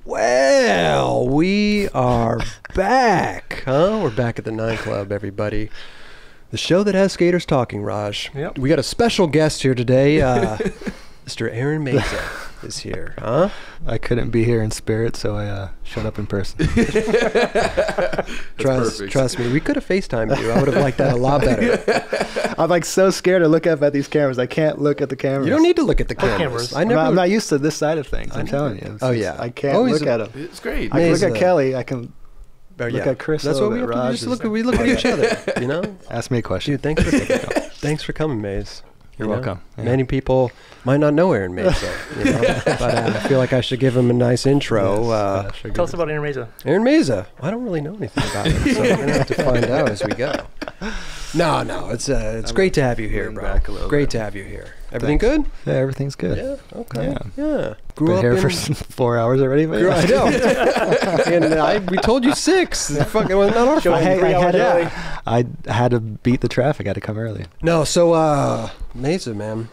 Well, we are back, huh? We're back at the 9 Club, everybody. The show that has skaters talking, Raj. Yep. We got a special guest here today. Mr. Aaron Meza is here, huh? I couldn't be here in spirit, so I showed up in person. Trust me, we could have FaceTimed you. I would have liked that a lot better. I'm like so scared to look up at these cameras. I can't look at the cameras. You don't need to look at the cameras. I'm not used to this side of things. I'm telling you. Yeah. I can't look at them. It's great. I can look at Kelly. I can look at Chris. That's what we have to do. We look at each other, you know? Ask me a question. Dude, thanks for coming, Maze. You're welcome. Yeah. Many people might not know Aaron Meza, you know? But I feel like I should give him a nice intro. Tell us about Aaron Meza. Aaron Meza. I don't really know anything about him, so we're going to have to find out as we go. No, it's great to have you here, bro. Great to have you here. Everything good? Yeah, everything's good. Yeah, okay. Yeah. Grew Been up here for 4 hours already, but I know. And we told you 6. Fucking was not our fault. I had to beat the traffic. I had to come early. No, so Meza, man.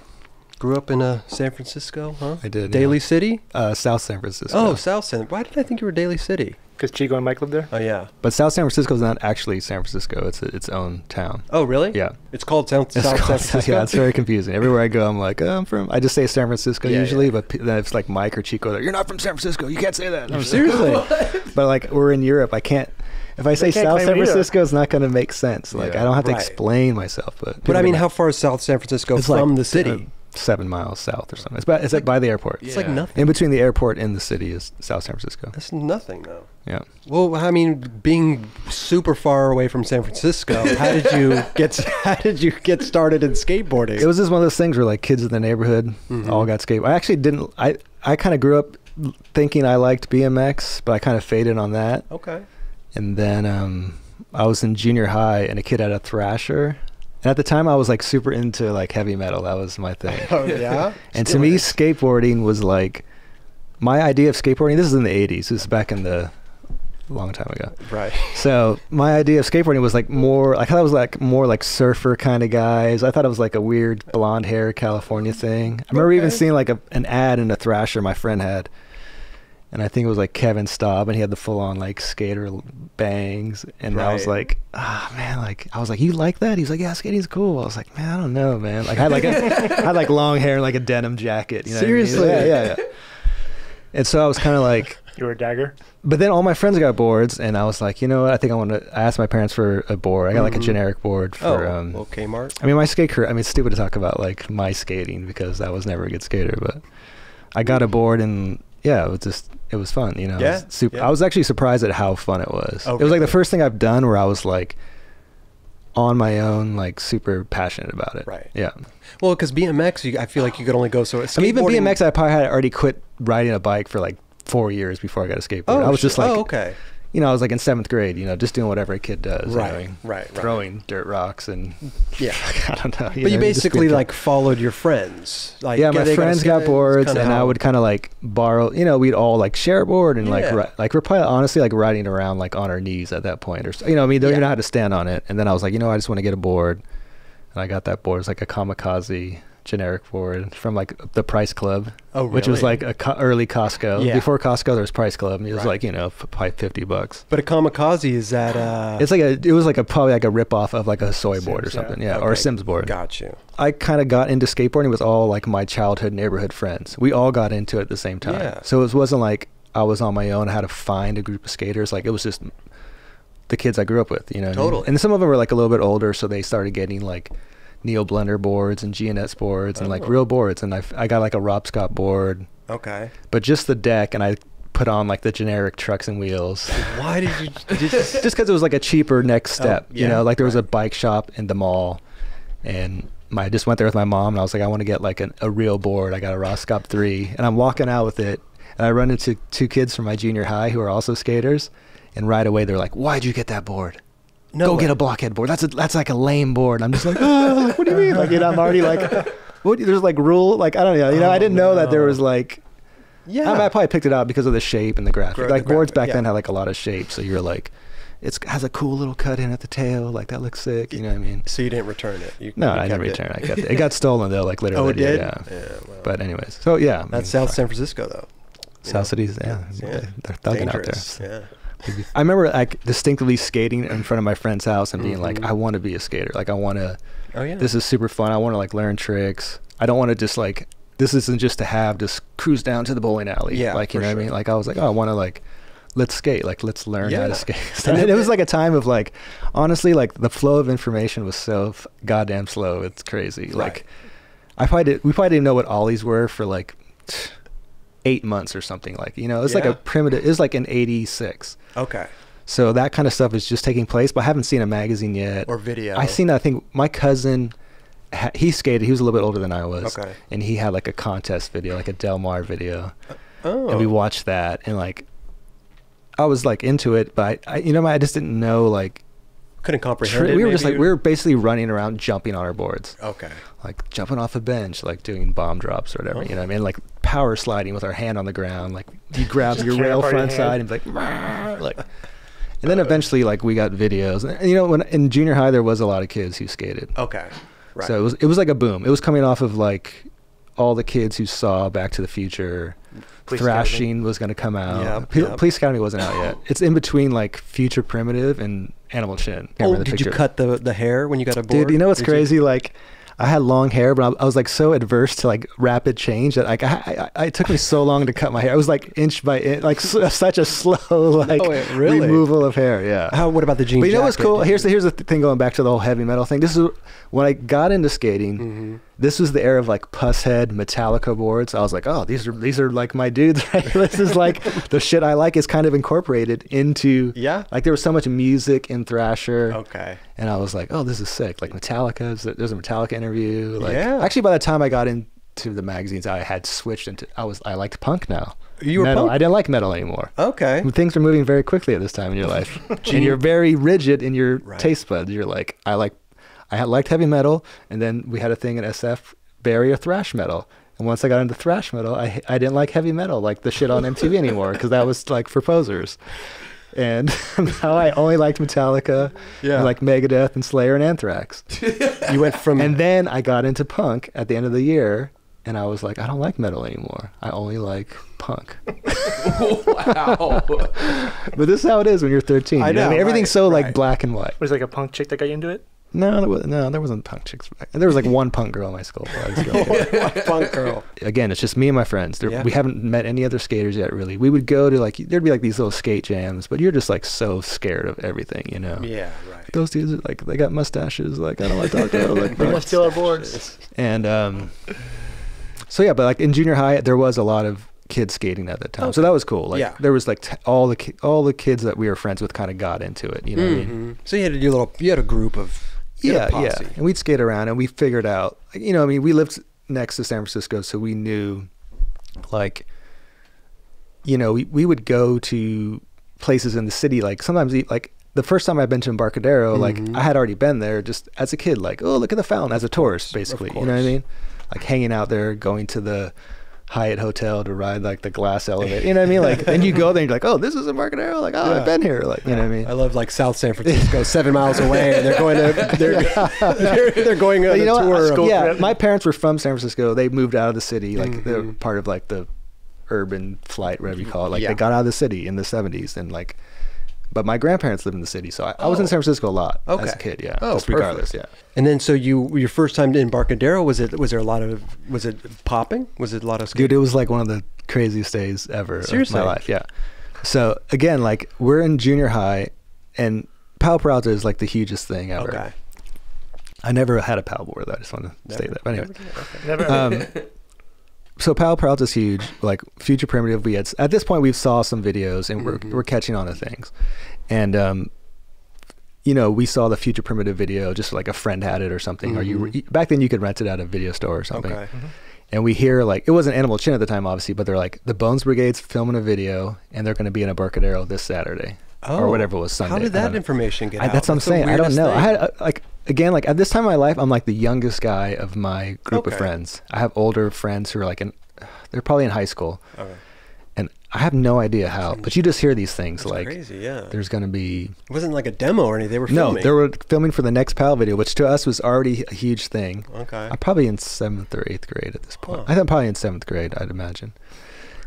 Grew up in San Francisco, huh? I did. Daly City? South San Francisco. Oh, South San. Why did I think you were Daly City? Because Chico and Mike lived there? Oh, yeah. But South San Francisco is not actually San Francisco. It's its own town. Oh, really? Yeah. It's called South San Francisco? Yeah, it's very confusing. Everywhere I go, I'm like, I just say San Francisco usually, but then it's like Mike or Chico. You're not from San Francisco. You can't say that. Seriously? But like, we're in Europe. I can't. If I say South San Francisco, it's not going to make sense. Like, I don't have to explain myself. But I mean, how far is South San Francisco from the city? 7 miles south or something. It's like by the airport. It's like nothing. In between the airport and the city is South San Francisco. That's nothing, though. Yeah. Well, I mean, being super far away from San Francisco, how did you get started in skateboarding? It was just one of those things where like kids in the neighborhood all got skateboard. I actually didn't. I kind of grew up thinking I liked BMX, but I kind of faded on that. Okay. And then I was in junior high, and a kid had a Thrasher. And at the time, I was like super into like heavy metal. That was my thing. Oh, yeah? And to me, skateboarding was like, my idea of skateboarding, this is in the 80s. This is back in the long time ago. Right. So my idea of skateboarding was like more, I thought it was like more like surfer kind of guys. I thought it was like a weird blonde hair California thing. I remember even seeing like an ad in a Thrasher my friend had. And I think it was like Kevin Staub, and he had the full-on like skater bangs. And I was like, man, like I was like, you like that? He's like, yeah, skating's cool. I was like, man, I don't know, man. Like I had like long hair and like a denim jacket. You know Seriously? What I mean? Yeah. And so I was kind of like, you were a dagger. But then all my friends got boards, and I was like, you know what? I think I asked my parents for a board. I got like a generic board for Kmart. I mean, my skate career. I mean, it's stupid to talk about like my skating because I was never a good skater, but I got a board and. Yeah, it was fun, you know. Yeah, I was actually surprised at how fun it was. Oh, it was like the first thing I've done where I was like on my own, like super passionate about it. Right. Yeah. Well, because BMX, I feel like you could only go so. I mean, even BMX, I probably had already quit riding a bike for like 4 years before I got a skateboard. Oh, I was just like, okay. You know, I was like in 7th grade, you know, just doing whatever a kid does. Right, you know, right. Throwing dirt rocks and I don't know. But you basically like followed your friends. Like, yeah, my friends got boards, and I would kind of like borrow. You know, we'd all like share a board, and like we're probably honestly like riding around like on our knees at that point, or you know, I mean, don't even know how to stand on it. And then I was like, you know, I just want to get a board, and I got that board. It's like a Kamikaze generic board from like the Price Club, which was like a early Costco. Yeah. Before Costco, there was Price Club, and it was like, you know, probably $50. But a Kamikaze is that? It's like it was like probably like a ripoff of like a soy board or something, or a Sims board. Got you. I kind of got into skateboarding with all like my childhood neighborhood friends. We all got into it at the same time. Yeah. So it wasn't like I was on my own. I had to find a group of skaters. Like it was just the kids I grew up with, you know. Totally. And some of them were like a little bit older, so they started getting like Neo Blender boards and GNS boards and like real boards. And I got like a Rob Scott board. Okay. But just the deck, and I put on like the generic trucks and wheels. Why did you? Just because it was like a cheaper next step. You know, like there was a bike shop in the mall, and I just went there with my mom, and I was like, I want to get like a real board. I got a Roscop 3, and I'm walking out with it, and I run into 2 kids from my junior high who are also skaters, and right away they're like, "Why'd you get that board? Go get a blockhead board. That's like a lame board." And I'm just like, oh, like, what do you mean? Like, you know, I'm already like, there's like rule, like I don't know, you know, I didn't know that there was like. Yeah, I probably picked it out because of the shape and the graphic. Like boards back then had like a lot of shape, so you're like, it has a cool little cut in at the tail, like that looks sick. You know what I mean? So you didn't return it? No, I didn't return it. I kept it. It got stolen though, like literally. Oh, it did? Yeah. Well. But anyways, so yeah. That's South San Francisco though. South Cities, yeah. They're thugging Dangerous. out there. Yeah. I remember like distinctly skating in front of my friend's house and being like, I want to be a skater. Like I want to, this is super fun. I want to like learn tricks. I don't want to just like, this isn't just to have, just cruise down to the bowling alley. Yeah, like, you know what I mean? Like I was like, oh, I want to like, let's skate. Like, let's learn how to skate. And it was like a time of like, honestly, like the flow of information was so goddamn slow. It's crazy. Like we probably didn't know what ollies were for like 8 months or something. Like, you know, it's like a primitive, it's like an 86. Okay. So that kind of stuff is just taking place, but I haven't seen a magazine yet. Or video. I think my cousin, he skated. He was a little bit older than I was. Okay. And he had like a contest video, like a Del Mar video. Oh. And we watched that, and like, I was like into it, but I just didn't know, like, couldn't comprehend it. We were just like, we were basically running around jumping on our boards. Okay. Like jumping off a bench, like doing bomb drops or whatever, you know what I mean? Like power sliding with our hand on the ground. Like you grab your rail front side and be like, and then eventually like we got videos. And you know, when in junior high, there was a lot of kids who skated. Okay. Right. So it was like a boom. It was coming off of like all the kids who saw Back to the Future. Thrashing was going to come out. Police Academy wasn't out yet. It's in between like Future Primitive and Animal Chin. Did you cut the hair when you got a board? Dude, you know what's crazy? Like, I had long hair, but I was like so adverse to like rapid change that like it took me so long to cut my hair. I was like inch by inch, like such a slow like removal of hair. Yeah. What about the jean jacket? But you know what's cool? Here's the thing, going back to the whole heavy metal thing. This is when I got into skating. This was the era of like Pusshead Metallica boards. I was like, oh, these are like my dudes, right? This is like the shit I like is kind of incorporated into like there was so much music in Thrasher. Okay. And I was like, oh, this is sick. Like Metallica's, there's a Metallica interview. Like, actually, by the time I got into the magazines, I had switched into, I liked punk now. You were metal. punk? I didn't like metal anymore. Okay. Things are moving very quickly at this time in your life. And you're very rigid in your taste buds. You're like, I liked heavy metal. And then we had a thing at SF, barrier thrash metal. And once I got into thrash metal, I didn't like heavy metal, like the shit on MTV anymore, because that was like for posers. And now I only liked Metallica, and like Megadeth and Slayer and Anthrax. You went from... And then I got into punk at the end of the year, and I was like, I don't like metal anymore. I only like punk. Wow. But this is how it is when you're 13. I know. I mean, everything's so like black and white. Was it like a punk chick that got you into it? No, there wasn't punk chicks. There was like one punk girl in my school. One punk girl. Again, it's just me and my friends. We haven't met any other skaters yet, really. We would go to like, there'd be like these little skate jams, but you're just like so scared of everything, you know? Yeah, right. Those dudes are like, they got mustaches. Like, I don't want to talk to them. Like, they must steal our boards. And so yeah, but like in junior high, there was a lot of kids skating at that time. Okay. So that was cool. Like there was like all the kids that we were friends with kind of got into it, you know what I mean? So you had a group of... Yeah. And we'd skate around and we figured out, you know, I mean, we lived next to San Francisco, so we knew, like, you know, we would go to places in the city, like sometimes, like the first time I'd been to Embarcadero, like I had already been there just as a kid, like, oh, look at the fountain, as a tourist, basically, you know what I mean? Like hanging out there, going to the Hyatt Hotel to ride like the glass elevator, you know what I mean? Like, then you go there and you're like, oh, this is Embarcadero, like, oh, I've been here, like, you know what I mean? I love like South San Francisco, 7 miles away, and they're going they're going on a tour. My parents were from San Francisco. They moved out of the city, like they're part of like the urban flight, whatever you call it. Like they got out of the city in the 70s, and like, but my grandparents lived in the city, so I was in San Francisco a lot as a kid. Just regardless. And then so your first time in Embarcadero, was it popping? Was it a lot of skating? Dude, it was like one of the craziest days ever Seriously? of my life. Yeah. So again, like we're in junior high, and Pal Peralta is like the hugest thing ever. Okay. I never had a Pal board though. I just want to state that. But anyway. Never. So Penal Code is huge. Like Future Primitive, we had at this point we've saw some videos and we're catching on to things, and you know, we saw the Future Primitive video, just like a friend had it or something, or back then you could rent it at a video store or something. Okay. And we hear like, it wasn't Animal Chin at the time, obviously, but they're like, the Bones Brigade's filming a video and they're going to be in Embarcadero this Saturday or whatever it was, Sunday. How did that information get out? That's what I'm saying. I don't know. I had like. Again, like at this time in my life, I'm like the youngest guy of my group of friends. I have older friends who are like they're probably in high school. Okay. And I have no idea how, but you just hear these things. That's like crazy, there's going to be... It wasn't like a demo or anything. They were filming. No, they were filming for the next PAL video, which to us was already a huge thing. Okay. I'm probably in 7th or 8th grade at this point. I think I'm probably in 7th grade, I'd imagine.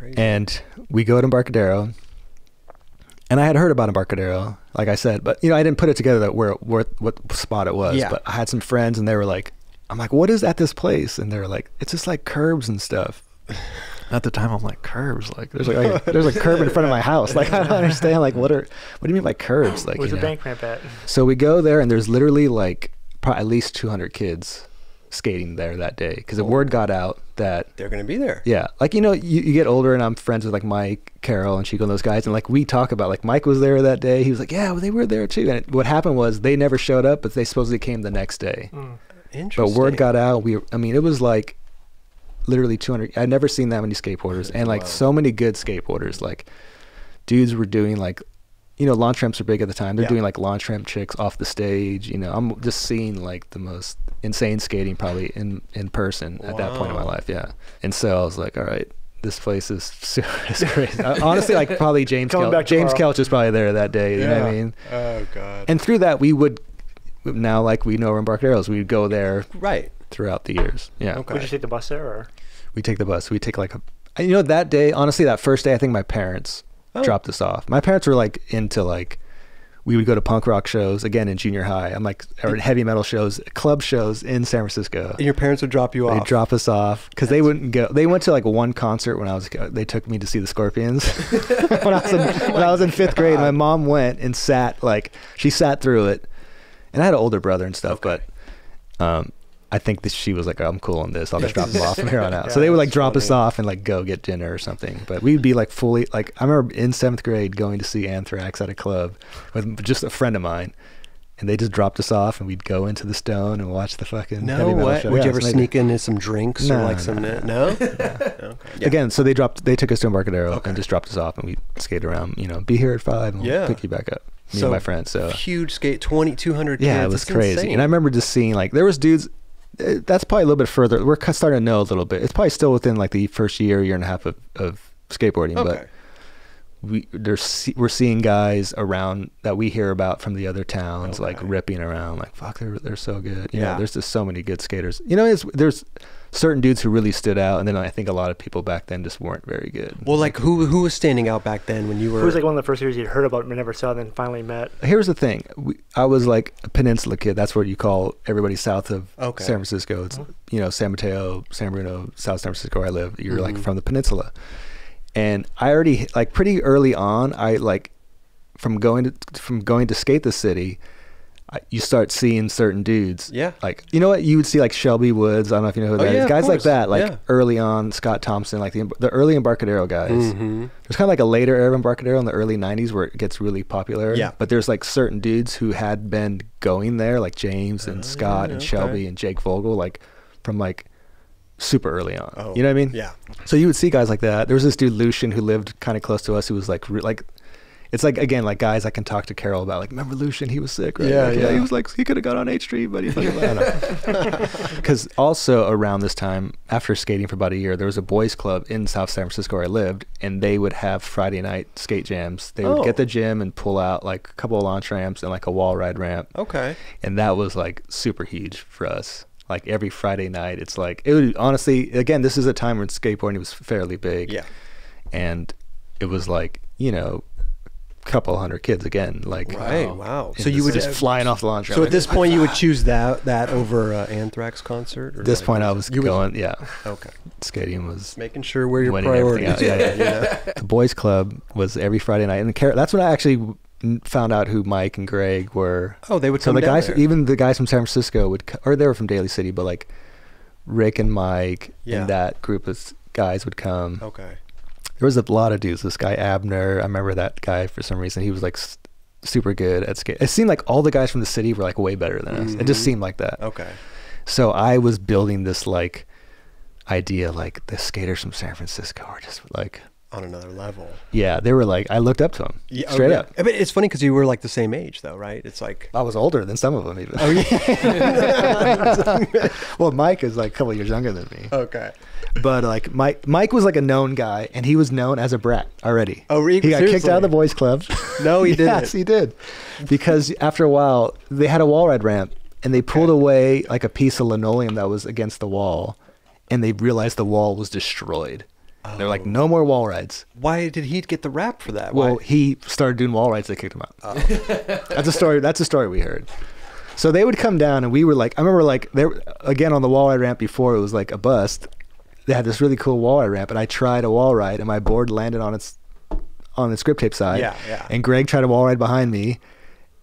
crazy. And we go to Embarcadero. And I had heard about Embarcadero, like I said, but I didn't put it together that what spot it was. Yeah. But I had some friends and they were like, I'm like, what is at this place? And they're like, it's just like curbs and stuff. At the time, I'm like, curbs? Like, there's a curb in front of my house. Like, I don't understand. Like, what do you mean by curbs? Like, Where's the bank ramp at? So we go there, and there's literally like probably at least 200 kids skating there that day because the word got out that they're going to be there. Yeah, like you get older, and I'm friends with like Mike, Carol, and Chico, and those guys, and like we talk about like Mike was there that day. He was like, yeah, well, they were there too. And what happened was they never showed up, but they supposedly came the next day. Interesting. But word got out. It was like literally 200. I'd never seen that many skateboarders, and like so many good skateboarders. Like dudes were doing like, launch ramps are big at the time. They're doing like launch ramp tricks off the stage. I'm just seeing like the most insane skating probably in person at that point in my life. Yeah. And so I was like, all right, this place is crazy. Honestly, like probably James Kelch is probably there that day. You know what I mean? Oh God. And through that, we would now like we know we're Embarcaderos. We would go there throughout the years. Yeah. Okay. Would you take the bus there or? We take the bus. We take like that day, honestly, that first day, I think my parents dropped us off. My parents were like into like, we would go to punk rock shows again in junior high. I'm like, or heavy metal shows, club shows in San Francisco. And your parents would drop you off? They'd drop us off because they wouldn't go. They went to like one concert when they took me to see the Scorpions when I was in fifth grade. My mom went and she sat through it. And I had an older brother and stuff, but I think that she was like, I'm cool on this. I'll just drop them off from here on out. So they would like drop us off and like go get dinner or something. But we'd be like fully, like I remember in 7th grade going to see Anthrax at a club with just a friend of mine. And they just dropped us off and we'd go into the Stone and watch the fucking heavy metal show. Would you ever sneak in some drinks or like some... No? Okay. Yeah. Again, so they took us to Embarcadero and just dropped us off and we skated around, be here at 5 and we'll pick you back up. Me and my friends. So huge skate, 200 kids. Yeah, it was crazy. Insane. And I remember just seeing like, there was dudes... That's probably a little bit further. We're starting to know a little bit. It's probably still within like the first year and a half of skateboarding, but we're seeing guys around that we hear about from the other towns, like ripping around, like fuck, they're so good. You know, there's just so many good skaters. There's certain dudes who really stood out, and then I think a lot of people back then just weren't very good. Well, like who was standing out back then when you were? Who was like one of the first years you'd heard about but never saw, then finally met? Here's the thing: I was like a peninsula kid. That's what you call everybody south of San Francisco. It's San Mateo, San Bruno, South San Francisco, where I live. You're like from the peninsula, and I already like pretty early on. I like from going to skate the city. You start seeing certain dudes. Yeah. Like, you know what? You would see like Shelby Woods. I don't know if you know who that is. Guys like that, like early on, Scott Thompson, like the early Embarcadero guys. There's kind of like a later era of Embarcadero in the early 90s where it gets really popular. Yeah. But there's like certain dudes who had been going there, like James and Scott and Shelby and Jake Vogel, like from like super early on. You know what I mean? Yeah. So you would see guys like that. There was this dude, Lucian, who lived kind of close to us, who was like it's like, again, like guys I can talk to Carol about, like, remember Lucian? He was sick, right? Yeah, he was like, he could have got on 8th Street, but he's like, because also around this time, after skating for about a year, there was a boys club in South San Francisco where I lived, and they would have Friday night skate jams. They would get the gym and pull out like a couple of launch ramps and like a wall ride ramp. Okay. And that was like super huge for us. Like every Friday night, it's like, it would honestly, again, this is a time when skateboarding was fairly big. Yeah. And it was like, couple hundred kids again, like wow. So you would just flying off the launch ramp. So at this point you would choose that over Anthrax concert? Or at this point I was going skating was making sure where your priorities. The boys club was every Friday night, and that's when I actually found out who Mike and Greg were. They would come the guys there. Even the guys from San Francisco or they were from Daly City, but like Rick and Mike and that group of guys would come. There was a lot of dudes. This guy Abner, I remember that guy for some reason. He was like super good at skate. It seemed like all the guys from the city were like way better than us. It just seemed like that. So I was building this like idea, like the skaters from San Francisco are just like on another level. Yeah, they were like, I looked up to them straight up. I mean, it's funny because you were like the same age though, right? It's like I was older than some of them even. Well, Mike is like a couple years younger than me. But like Mike was like a known guy, and he was known as a brat already. He got kicked out of the boys club. No, he didn't. Yes, he did. Because after a while, they had a wall ride ramp, and they pulled away like a piece of linoleum that was against the wall, and they realized the wall was destroyed. They're like, no more wall rides. Why did he get the rap for that? Well, Why? he started doing wall rides. They kicked him out. That's a story we heard. So they would come down, and we were like, I remember like they were, again on the wall ride ramp before it was like a bust. They had this really cool wall ride ramp, and I tried a wall ride, and my board landed on the script tape side. Yeah. And Greg tried a wall ride behind me,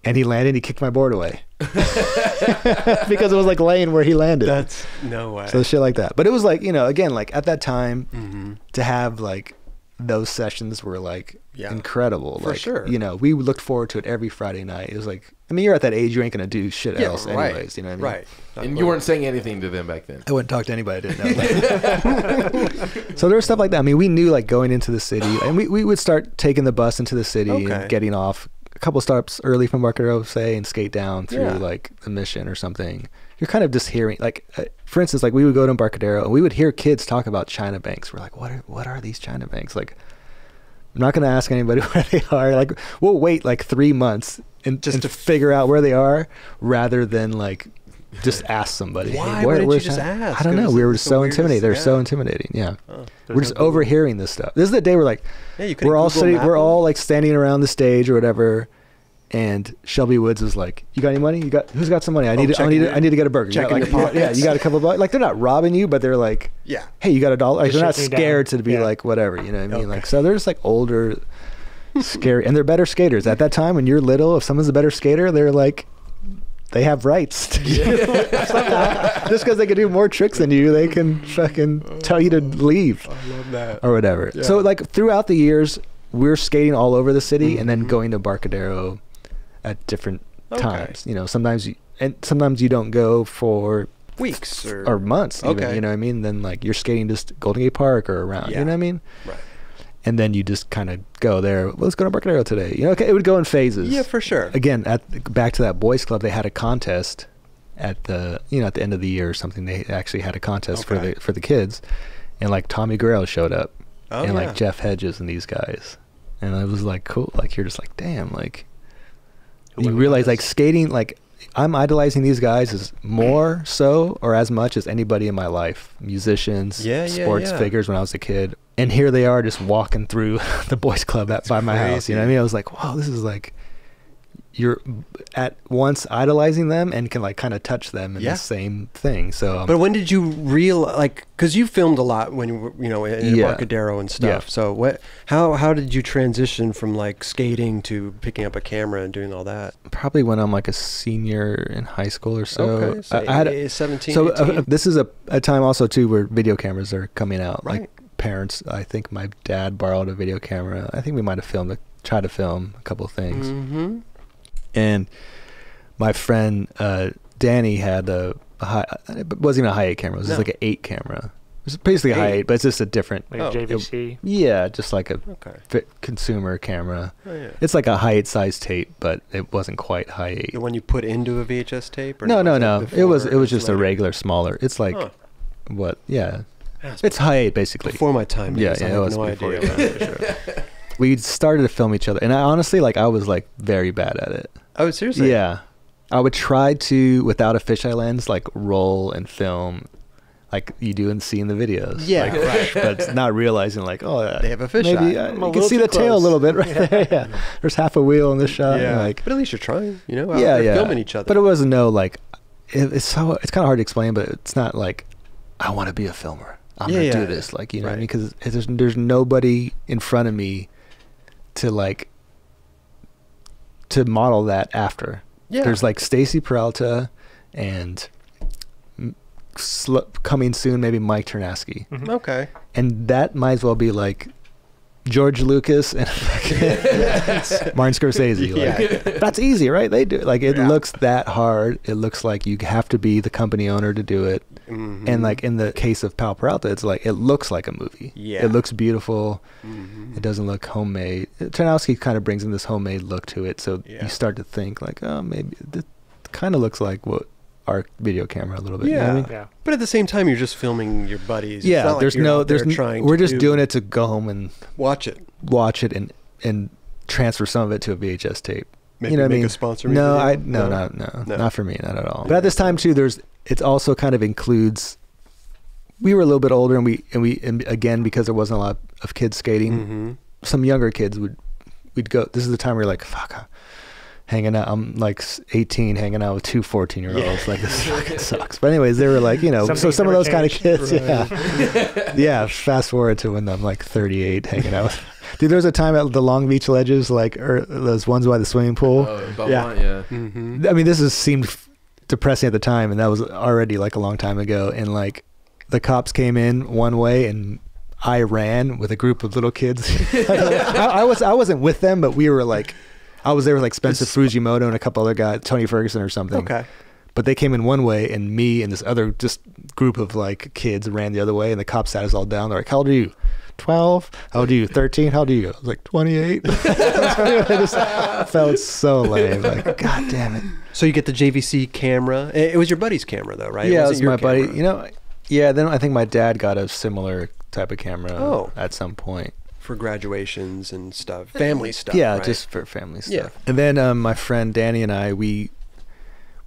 and he landed. He kicked my board away because it was like laying where he landed. That's no way. So shit like that. But it was like, again, like at that time, to have like those sessions were like incredible. For like, sure. We looked forward to it every Friday night. It was like, I mean, you're at that age, you ain't gonna do shit else anyways. You know what I mean? Right. And you weren't saying anything to them back then. I wouldn't talk to anybody I didn't know. So there was stuff like that. I mean, we knew like going into the city, and we would start taking the bus into the city and getting off a couple stops early from Embarcadero, say, and skate down through like the Mission or something. You're kind of just hearing, like, for instance, like we would go to Embarcadero and we would hear kids talk about China banks. We're like, what are these China banks? Like, I'm not going to ask anybody where they are. Like, we'll wait like 3 months and to figure out where they are, rather than like just ask somebody. Why? Hey, Why didn't you just ask? I don't know. We were just so intimidated. They're so intimidating. Yeah. We're just overhearing this stuff. This is the day we're like, we're all like standing around the stage or whatever. And Shelby Woods is like, "You got any money? Who's got some money? I need to get a burger." Checking your pockets. Yeah, you got a couple of bucks. Like, they're not robbing you, but they're like, "Hey, you got $1?" Like, they're not scared to be like whatever. You know what I mean? Like, so they're just like older, scary, and they're better skaters. At that time, when you're little, if someone's a better skater, they're like, they have rights. Somehow, just because they can do more tricks than you, they can fucking tell you to leave. I love that. Or whatever. Yeah. So like throughout the years, we're skating all over the city, and then going to Embarcadero at different times. Sometimes you don't go for weeks or months even, you know what I mean? Then like you're skating just Golden Gate Park or around, you know what I mean? Right. And then you just kind of go there. Well, let's go to Embarcadero today. It would go in phases. Yeah, for sure. Again, back to that boys club, they had a contest at the at the end of the year or something. They actually had a contest for the kids, and like Tommy Guerrero showed up, like Jeff Hedges and these guys, and it was like cool. Like you're just like, damn, like. You realize like skating, like I'm idolizing these guys as more so or as much as anybody in my life. Musicians, sports figures when I was a kid. And here they are just walking through the boys club by my house. You know what I mean? I was like, wow, this is like, you're at once idolizing them and can like kind of touch them in the same thing. So, but when did you realize, like, because you filmed a lot when you were, in Embarcadero and stuff. So how did you transition from like skating to picking up a camera and doing all that? Probably when I'm like a senior in high school or so. Okay, so I had 17. So this is a time also too where video cameras are coming out. Right. Like parents, I think my dad borrowed a video camera. I think we might have tried to film a couple of things. Mm-hmm. And my friend Danny had a high, it wasn't even a high 8 camera. It was just like an 8 camera. It was basically a high 8, but it's just a different. Like JVC? Just like a consumer camera. Oh, yeah. It's like a high 8 size tape, but it wasn't quite high 8. The one you put into a VHS tape? Or no. It was just a regular smaller. It's like, what? Yeah. It's high 8 basically. Before my time. Yeah, it was no before idea. For sure. We started to film each other, and I honestly, like, I was like very bad at it. Oh, seriously? Yeah. I would try to, without a fisheye lens, like roll and film like you do and see in the videos. Yeah, like, right. But not realizing like, they have a fisheye. Maybe you can see the tail a little bit right there. Yeah. There's half a wheel in this shot. Yeah. Like, but at least you're trying, out there filming each other. But it wasn't like, it's kind of hard to explain, but it's not like, I want to be a filmer. I'm going to do this. Like, you know what I mean? Because there's nobody in front of me to model that after. Yeah. There's like Stacy Peralta and coming soon maybe Mike Ternasky. Mm-hmm. Okay. And that might as well be like George Lucas and Martin Scorsese. Like, that's easy, right? They do it. Like, it looks that hard. It looks like you have to be the company owner to do it. Mm-hmm. And like in the case of Pal Peralta, it's like it looks like a movie. Yeah. It looks beautiful. Mm-hmm. It doesn't look homemade. Ternowski kind of brings in this homemade look to it. So you start to think like, oh, maybe it kind of looks like what our video camera a little bit. Yeah. You know what I mean? Yeah. But at the same time, you're just filming your buddies. Yeah. It's not like we're just doing it to go home and watch it and transfer some of it to a VHS tape. Maybe make a sponsor. No, not for me, not at all. But at this time too, it also kind of includes we were a little bit older, and again, because there wasn't a lot of kids skating, some younger kids we'd go. This is the time where you're like, fuck, hanging out. I'm like 18, hanging out with two 14-year-olds. Like, this fucking sucks. But anyways, they were like, so some of those kind of kids, yeah. Fast forward to when I'm like 38, hanging out with. Dude, there was a time at the Long Beach ledges, like, or those ones by the swimming pool. Yeah. I mean, seemed depressing at the time, and that was already like a long time ago. And like, the cops came in one way, and I ran with a group of little kids. I wasn't with them, but we were like, I was there with like Spencer Fujimoto and a couple other guys, Tony Ferguson or something. Okay. But they came in one way, and me and this other just group of like kids ran the other way, and the cops sat us all down. They're like, "How old are you? 12? How old are you? 13? How old are you?" I was like, 28. I just felt so lame. Like, God damn it. So you get the JVC camera. It was your buddy's camera, though, right? Yeah, it was my buddy. Yeah. Then I think my dad got a similar type of camera at some point. For graduations and stuff, family stuff. Yeah, right? just for family stuff. Yeah. And then my friend Danny and I, we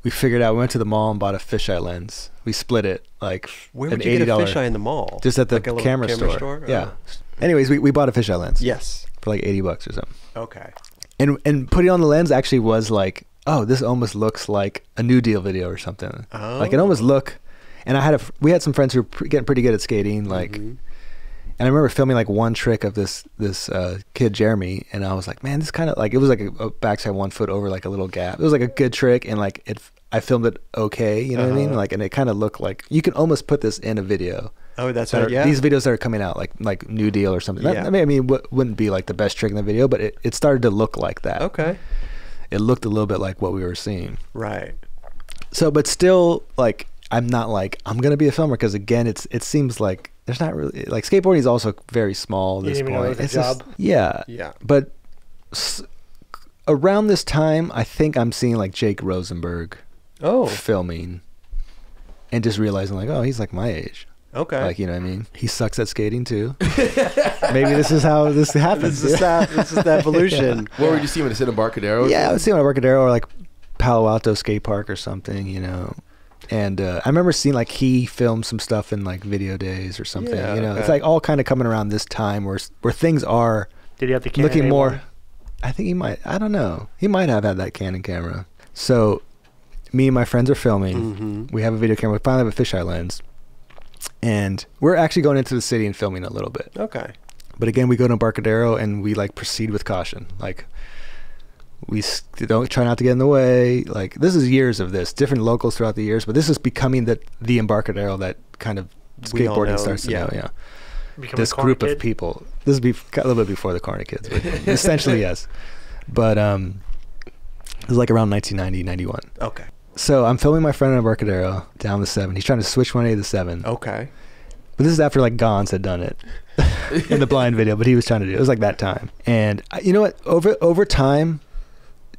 figured out. We went to the mall and bought a fisheye lens. We split it like where would an you $80 get a fisheye in the mall? Just at the like camera store. Yeah. Oh. Anyways, we bought a fisheye lens. Yes. For like $80 or something. Okay. And putting on the lens actually was like, oh, this almost looks like a New Deal video or something. Oh. Like it almost looked. And we had some friends who were getting pretty good at skating, like. And I remember filming like one trick of this kid Jeremy, and I was like, man, this kind of like, it was like a backside 1 foot over like a little gap. It was like a good trick, and like I filmed it okay, you know what I mean? Like, and it kind of looked like you can almost put this in a video. Oh, that's right. Yeah. These videos that are coming out like New Deal or something. Yeah. I mean, wouldn't be like the best trick in the video, but it started to look like that. Okay. It looked a little bit like what we were seeing. Right. So, but still, like, I'm not like I'm gonna be a filmer, because again, it seems like. There's not really, like, skateboarding is also very small at this point. It's job. Yeah. But around this time, I think I'm seeing like Jake Rosenberg filming, and just realizing like, oh, he's like my age. Okay. Like, you know what I mean? He sucks at skating too. Maybe this is how this happens. This is the evolution. Where would you see him at Embarcadero? Yeah, I would see him at Embarcadero or like Palo Alto Skate Park or something, And I remember seeing like he filmed some stuff in like Video Days or something. It's like all kind of coming around this time where things are. Did he have the Canon looking A1? more? I think he might. I don't know. He might have had that Canon camera. So, me and my friends are filming. We have a video camera. We finally have a fisheye lens, and we're actually going into the city and filming a little bit. Okay. But again, we go to Embarcadero and we like proceed with caution. Like, we don't try not to get in the way. Like, this is years of this, different locals throughout the years, but this is becoming the Embarcadero that kind of skateboarding starts to know. Yeah. Become This group of people. This is a little bit before the Corny Kids, but essentially yes. But it was like around 1990, 91. Okay. So I'm filming my friend in Embarcadero down the 7. He's trying to switch 180 to 7. Okay. But this is after like Gons had done it in the blind video, but he was trying to do it. It was like that time. And you know what? Over time,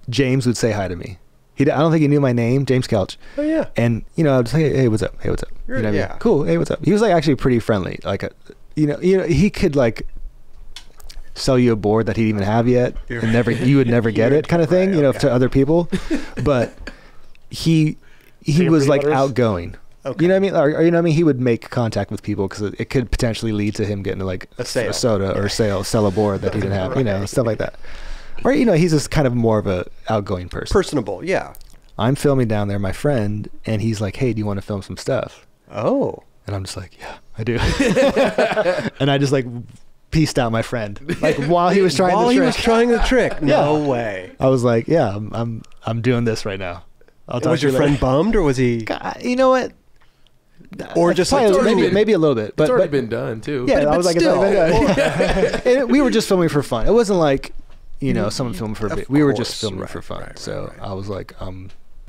James would say hi to me. I don't think he knew my name, James Kelch. Oh yeah. And I would say, hey, what's up? Hey, what's up? You know what I mean? Cool. Hey, what's up? He was like actually pretty friendly. Like, he could like sell you a board that he didn't even have yet, and you would never get it, kind of thing. Right, to other people. But he was like outgoing. Okay. You know what I mean? Or you know what I mean? He would make contact with people because it could potentially lead to him getting like a soda or sell a board that he didn't have. Stuff like that. Or, he's just kind of more of a outgoing person. Personable, yeah. I'm filming down there, my friend, and he's like, hey, do you want to film some stuff? Oh. And I'm just like, yeah, I do. And I just like pieced out my friend. Like while he was trying the trick. No way. I was like, yeah, I'm doing this right now. Was your friend bummed, or was he? God, you know what? Or just maybe a little bit. But it's already been done too. Yeah, I was like, still. It's already been done. And we were just filming for fun. It wasn't like, someone filming for a bit. We were just filming for fun. So I was like,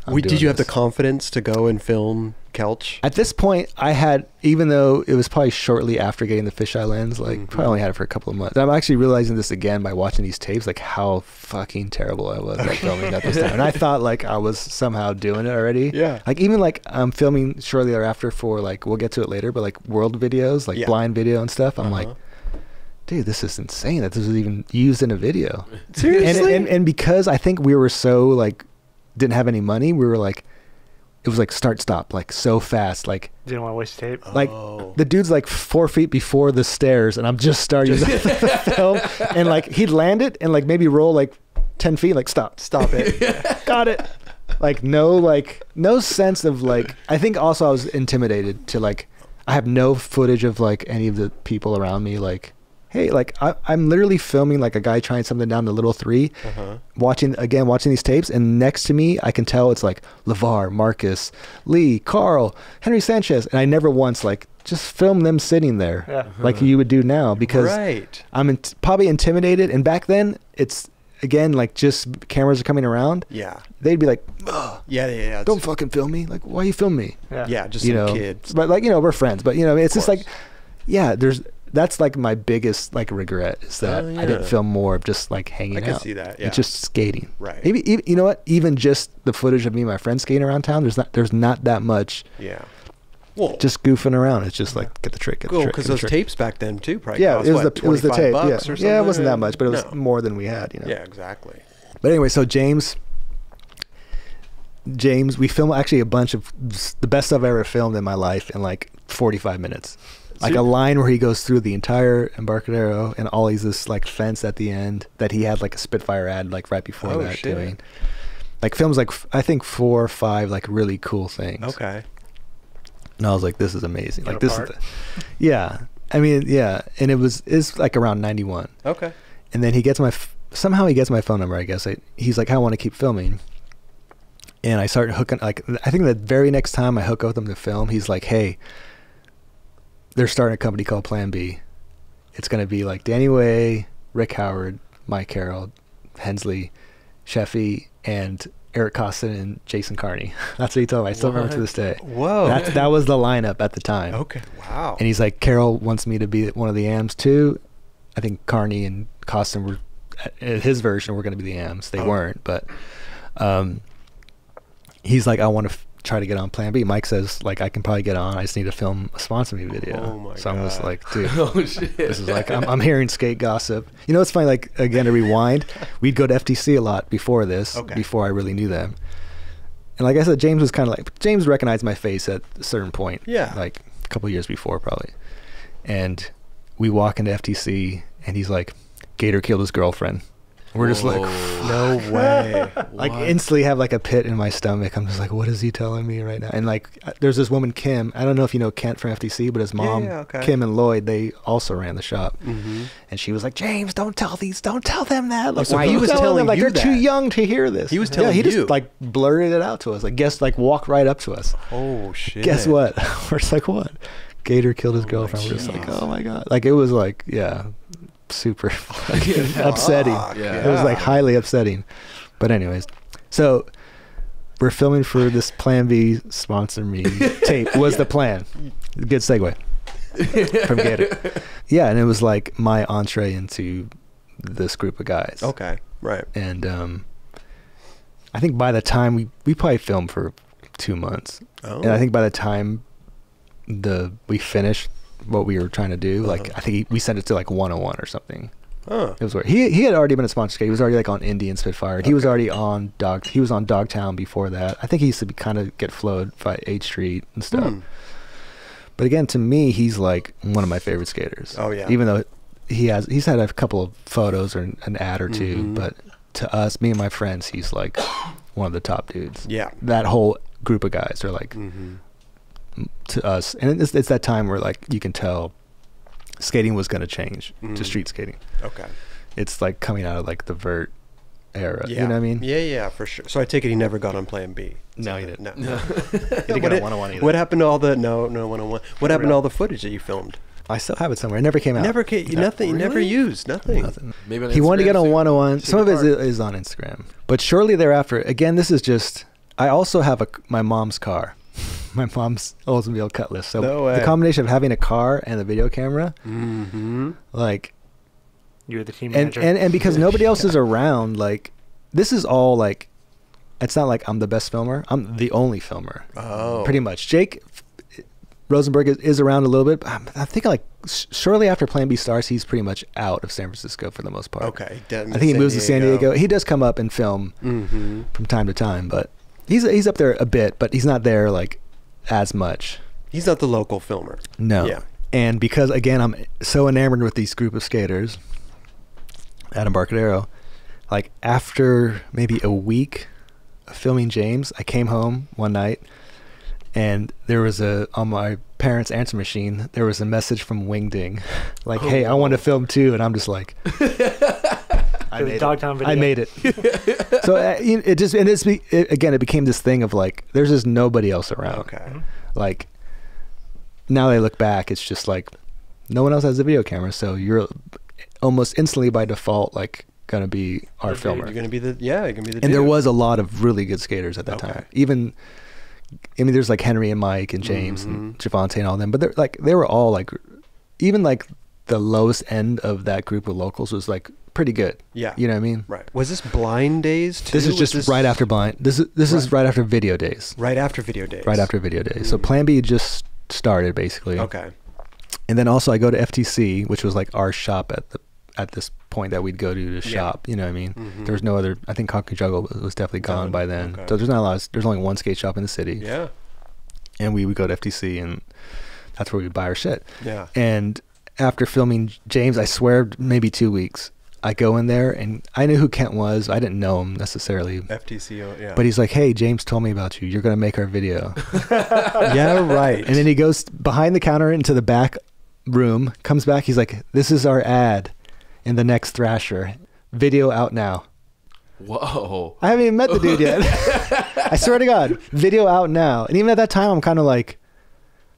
did you have the confidence to go and film Kelch? At this point, I had, even though it was probably shortly after getting the fisheye lens, like probably only had it for a couple of months. And I'm actually realizing this again by watching these tapes, like how fucking terrible I was at filming at this time. And I thought like I was somehow doing it already. Yeah. Like even like I'm filming shortly thereafter for like, we'll get to it later, but like world videos, like blind video and stuff. I'm like, dude, this is insane that this was even used in a video. Seriously? And because I think we were so like, didn't have any money, we were like, it was like start stop, like so fast, like Didn't want to waste tape. like the dude's like 4 feet before the stairs, and I'm just starting the film, and like he'd land it and like maybe roll like 10 feet, like stop it, got it. Like no sense of like, I think also I was intimidated to like, I have no footage of like any of the people around me, like, hey, like I'm literally filming like a guy trying something down the little 3, watching these tapes, and next to me I can tell it's like LeVar, Marcus, Lee, Carl, Henry Sanchez, and I never once like just film them sitting there like you would do now, because I'm probably intimidated, and back then it's again like just cameras are coming around. Yeah, they'd be like, yeah, don't fucking film me. Like, why you film me? Yeah, just some kids. But like, you know, we're friends. But you know, it's just like, that's like my biggest like regret is that I didn't film more of just like hanging out. I can see that. Yeah, it's just skating. Right. Maybe you know what? Even just the footage of me and my friends skating around town. There's not that much. Yeah. Well, just goofing around. It's just like get the trick. Cool, because those tapes back then too, probably. Yeah, it was the tape. Yeah, it wasn't that much, but it was more than we had. You know. Yeah, exactly. But anyway, so James, we filmed actually a bunch of the best I've ever filmed in my life in like 45 minutes. Like a line where he goes through the entire Embarcadero, and Ollie's this like fence at the end that he had like a Spitfire ad like right before that doing. Like films like I think 4 or 5 like really cool things. Okay. And I was like, this is amazing. Like this is I mean, yeah. And it's like around 91. Okay. And then he gets somehow he gets my phone number, I guess. He's like, I want to keep filming. And I start hooking, like, I think the very next time I hook up with him to film, he's like, hey, they're starting a company called Plan B. It's going to be like Danny Way, Rick Howard, Mike Carroll, Hensley, Sheffy, and Eric Costin and Jason Carney. That's what he told me. I still remember to this day. Whoa. That was the lineup at the time. Okay. Wow. And he's like, Carroll wants me to be one of the AMs too. I think Carney and Costin were, his version, were going to be the AMs. They weren't, but he's like, I want to try to get on Plan B. Mike says, like, I can probably get on. I just need to film a sponsor me video. Oh my God. I was like, dude, this is like, I'm hearing skate gossip. You know, it's funny, like, again, to rewind, we'd go to FTC a lot before this, before I really knew them. And like I said, James was kind of like, James recognized my face at a certain point. Yeah. Like a couple years before probably. And we walk into FTC and he's like, Gator killed his girlfriend. We're just like, no way. Like instantly have like a pit in my stomach. I'm just like, what is he telling me right now? And like, there's this woman, Kim. I don't know if you know Kent from FTC, but his mom, Kim and Lloyd, they also ran the shop. And she was like, James, don't tell them that. Like, why he was telling them, like, they're too young to hear this. He was telling you. He just like blurted it out to us. Like, guess, like walked right up to us. Oh shit. Guess what? We're just like, what? Gator killed his girlfriend. We're just like, oh my God. Like, it was like, super upsetting. It was like highly upsetting. But anyways, so we're filming for this Plan B sponsor me tape was the plan. Good segue from Gator. Yeah, and it was like my entree into this group of guys. Okay, right. And I think by the time we probably filmed for 2 months. And I think by the time we finished what we were trying to do, like I think we sent it to like 101 or something. It was weird. He had already been a sponsor skate. He was already like on Indy and Spitfire. He was already on he was on Dogtown before that. I think he used to kind of get flowed by H Street and stuff. But again, to me, he's like one of my favorite skaters. Oh yeah. Even though he's had a couple of photos or an ad or two, but to us, me and my friends, he's like one of the top dudes. Yeah. That whole group of guys are like to us, and it's that time where like you can tell skating was going to change to street skating. Okay. It's like coming out of like the vert era. You know what I mean? Yeah, for sure. So I take it he never got on Plan B. No, he didn't. No. He didn't get on 101 either. What happened to all the 101? What happened to all the footage that you filmed? I still have it somewhere. It never came out. Nothing. Really? Never used. Nothing. Maybe on he wanted to get on 101. Some of it is on Instagram. But shortly thereafter, again, this is just, I also have my mom's car. My mom's Oldsmobile Cutlass. So the combination of having a car and the video camera, like, you're the team manager. And because nobody else is around, like, this is all like, it's not like I'm the best filmer. I'm the only filmer. Oh. Pretty much. Jake Rosenberg is around a little bit. But I think like shortly after Plan B starts, he's pretty much out of San Francisco for the most part. Okay. I think he moves to San Diego. He does come up and film from time to time, but He's up there a bit, but he's not there like as much. He's not the local filmer. No. Yeah. And because again, I'm so enamored with these group of skaters at Embarcadero, like after maybe a week of filming James, I came home one night and there was on my parents' answer machine, there was a message from Wingding like, hey, I want to film too. And I'm just like, I made it. So it became this thing of like, there's just nobody else around. Okay. Like now I look back, it's just like no one else has a video camera. So you're almost instantly by default, like going to be our filmer. You're going to be the And dude. there was a lot of really good skaters at that time. Even, I mean, there's like Henry and Mike and James and Javante and all them, but they were all like, even like the lowest end of that group of locals was like pretty good. Yeah. You know what I mean? Right. Was this blind days too? This is just right after blind. This is right after video days. Right after video days. Right after video days. So Plan B just started basically. Okay. And then also I go to FTC, which was like our shop at this point that we'd go to shop. You know what I mean? There was no other. I think Concrete Juggle was definitely gone by then. Okay. So there's not a lot. There's only one skate shop in the city. Yeah. And we would go to FTC, and that's where we'd buy our shit. Yeah. And after filming James, I swear maybe 2 weeks, I go in there and I knew who Kent was. I didn't know him necessarily. FTC, yeah. But he's like, hey, James told me about you. You're going to make our video. Yeah, right. And then he goes behind the counter into the back room, comes back. He's like, this is our ad in the next Thrasher. Video out now. Whoa. I haven't even met the dude yet. I swear to God. Video out now. And even at that time, I'm kind of like,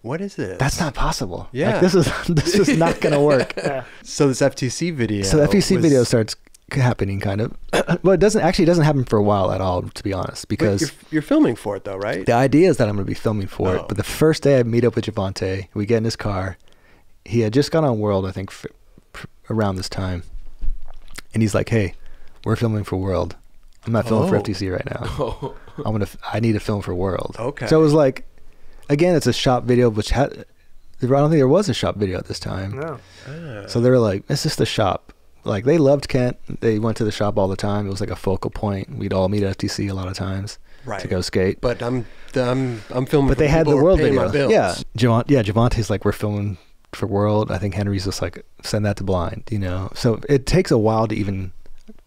what is this? that's not possible. Yeah. Like, this is not going to work. So this FTC video. So the FTC video starts happening kind of. Well, it doesn't happen for a while at all, to be honest, because you're filming for it though, right? the idea is that I'm going to be filming for it. But the first day I meet up with Javante, we get in his car. He had just gone on World, I think, around this time. And he's like, hey, we're filming for World. I'm not filming for FTC right now. I need to film for World. Okay. So it was like, again, it's a shop video, which I don't think there was a shop video at this time. No. So they were like, it's just a shop. Like, they loved Kent. They went to the shop all the time. It was like a focal point. We'd all meet at FTC a lot of times to go skate. But I'm filming. But they had the World video. Yeah. Javante's like, we're filming for World. I think Henry's just like, send that to Blind, you know. So it takes a while to even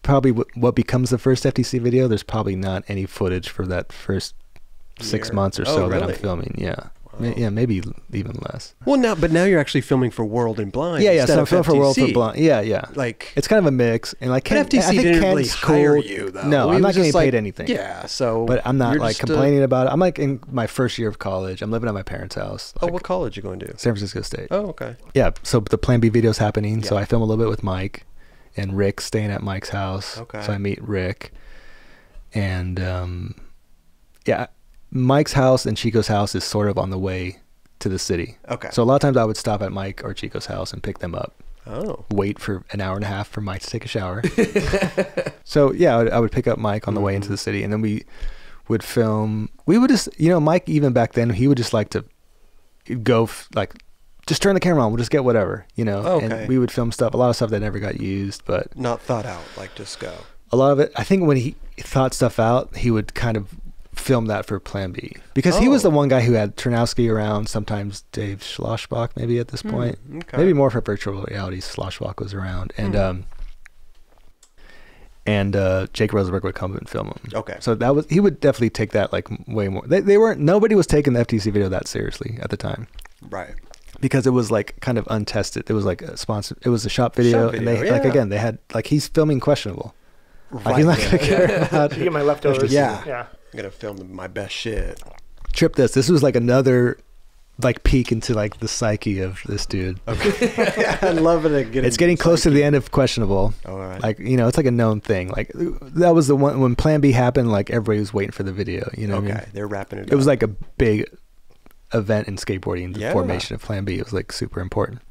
probably what becomes the first FTC video. There's probably not any footage for that first 6 months or so that I'm filming. Yeah. Yeah, maybe even less. Well, now you're actually filming for World and Blind. Yeah. So I'm filming for World for Blind. Yeah. Like, it's kind of a mix, and like FTC I think didn't Kent's really hire you though. No, I'm not getting paid anything. Yeah. So, but I'm not like just complaining about it. I'm like in my first year of college. I'm living at my parents' house. Oh, like, what college you going to? San Francisco State. Oh, okay. Yeah. So the Plan B video's happening. Yeah. So I film a little bit with Mike, and Rick's staying at Mike's house. Okay. So I meet Rick, and Mike's house and Chico's house is sort of on the way to the city. Okay. So a lot of times I would stop at Mike or Chico's house and pick them up. Oh. Wait for an hour and a half for Mike to take a shower. So yeah, I would pick up Mike on the way into the city, and then we would film. We would just, Mike, even back then, he would just like to go just turn the camera on. We'll just get whatever, Okay. And we would film stuff, a lot of stuff that never got used, but Not thought out, like just go. a lot of it, I think when he thought stuff out, he would kind of film that for Plan B, because he was the one guy who had Ternowski around, sometimes Dave Schlossbach maybe at this point. Okay. Maybe more for virtual reality. Schlossbach was around, and Jake Rosenberg would come and film him. Okay. So he would definitely take that like way more. Nobody was taking the FTC video that seriously at the time. Right. Because it was like kind of untested. It was like a sponsor. It was a shop video, and they they had like, he's filming questionable. Right. Like, he's not gonna care about. You get my leftovers. Yeah. I'm gonna film my best shit. Trip this. This was like another like peek into like the psyche of this dude. Okay. I love it. It's getting close to the end of questionable. All right. Like, it's like a known thing. Like, that was the one when Plan B happened, like everybody was waiting for the video, what I mean? They're wrapping it up. It was like a big event in skateboarding, the Yeah. formation of Plan B. It was like super important.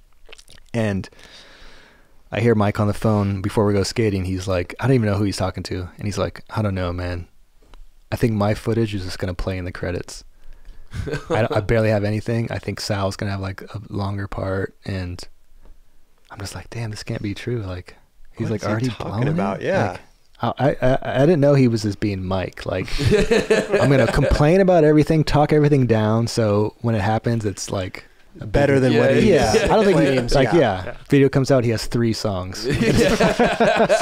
And I hear Mike on the phone before we go skating. He's like, I don't even know who he's talking to. And he's like, I don't know, man. I think my footage is just going to play in the credits. I barely have anything. I think Sal's going to have like a longer part. And I'm just like, damn, this can't be true. Like, he's What like is he already talking blowing about? it? Yeah. Like, I didn't know he was just being Mike. Like, I'm gonna complain about everything, talk everything down, so when it happens, it's like better than what he I don't think claims. Video comes out, he has 3 songs.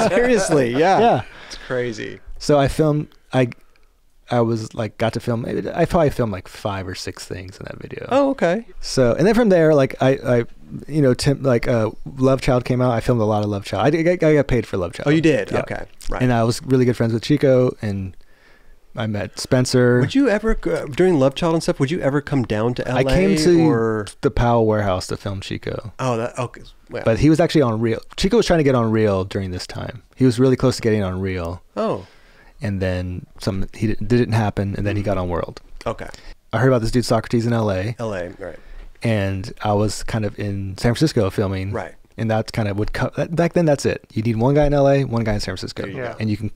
Seriously, yeah. It's crazy. So I filmed. I was like, got to film. I probably filmed like 5 or 6 things in that video. Oh, okay. So, and then from there, like Tim, like Love Child came out. I filmed a lot of Love Child. I got paid for Love Child. Oh, you did? Yeah. Okay, right. And I was really good friends with Chico, and I met Spencer. Would you ever, during Love Child and stuff, would you ever come down to LA? I came to the Powell warehouse to film Chico. Oh, okay. Well. But he was actually on Reel. Chico was trying to get on Reel during this time. He was really close to getting on Reel. Oh. And then he didn't happen, and then he got on World. Okay. I heard about this dude Socrates in LA. Right. And I was kind of in San Francisco filming. Right. And that kind of would back then that's it. You need one guy in LA, one guy in San Francisco. And you can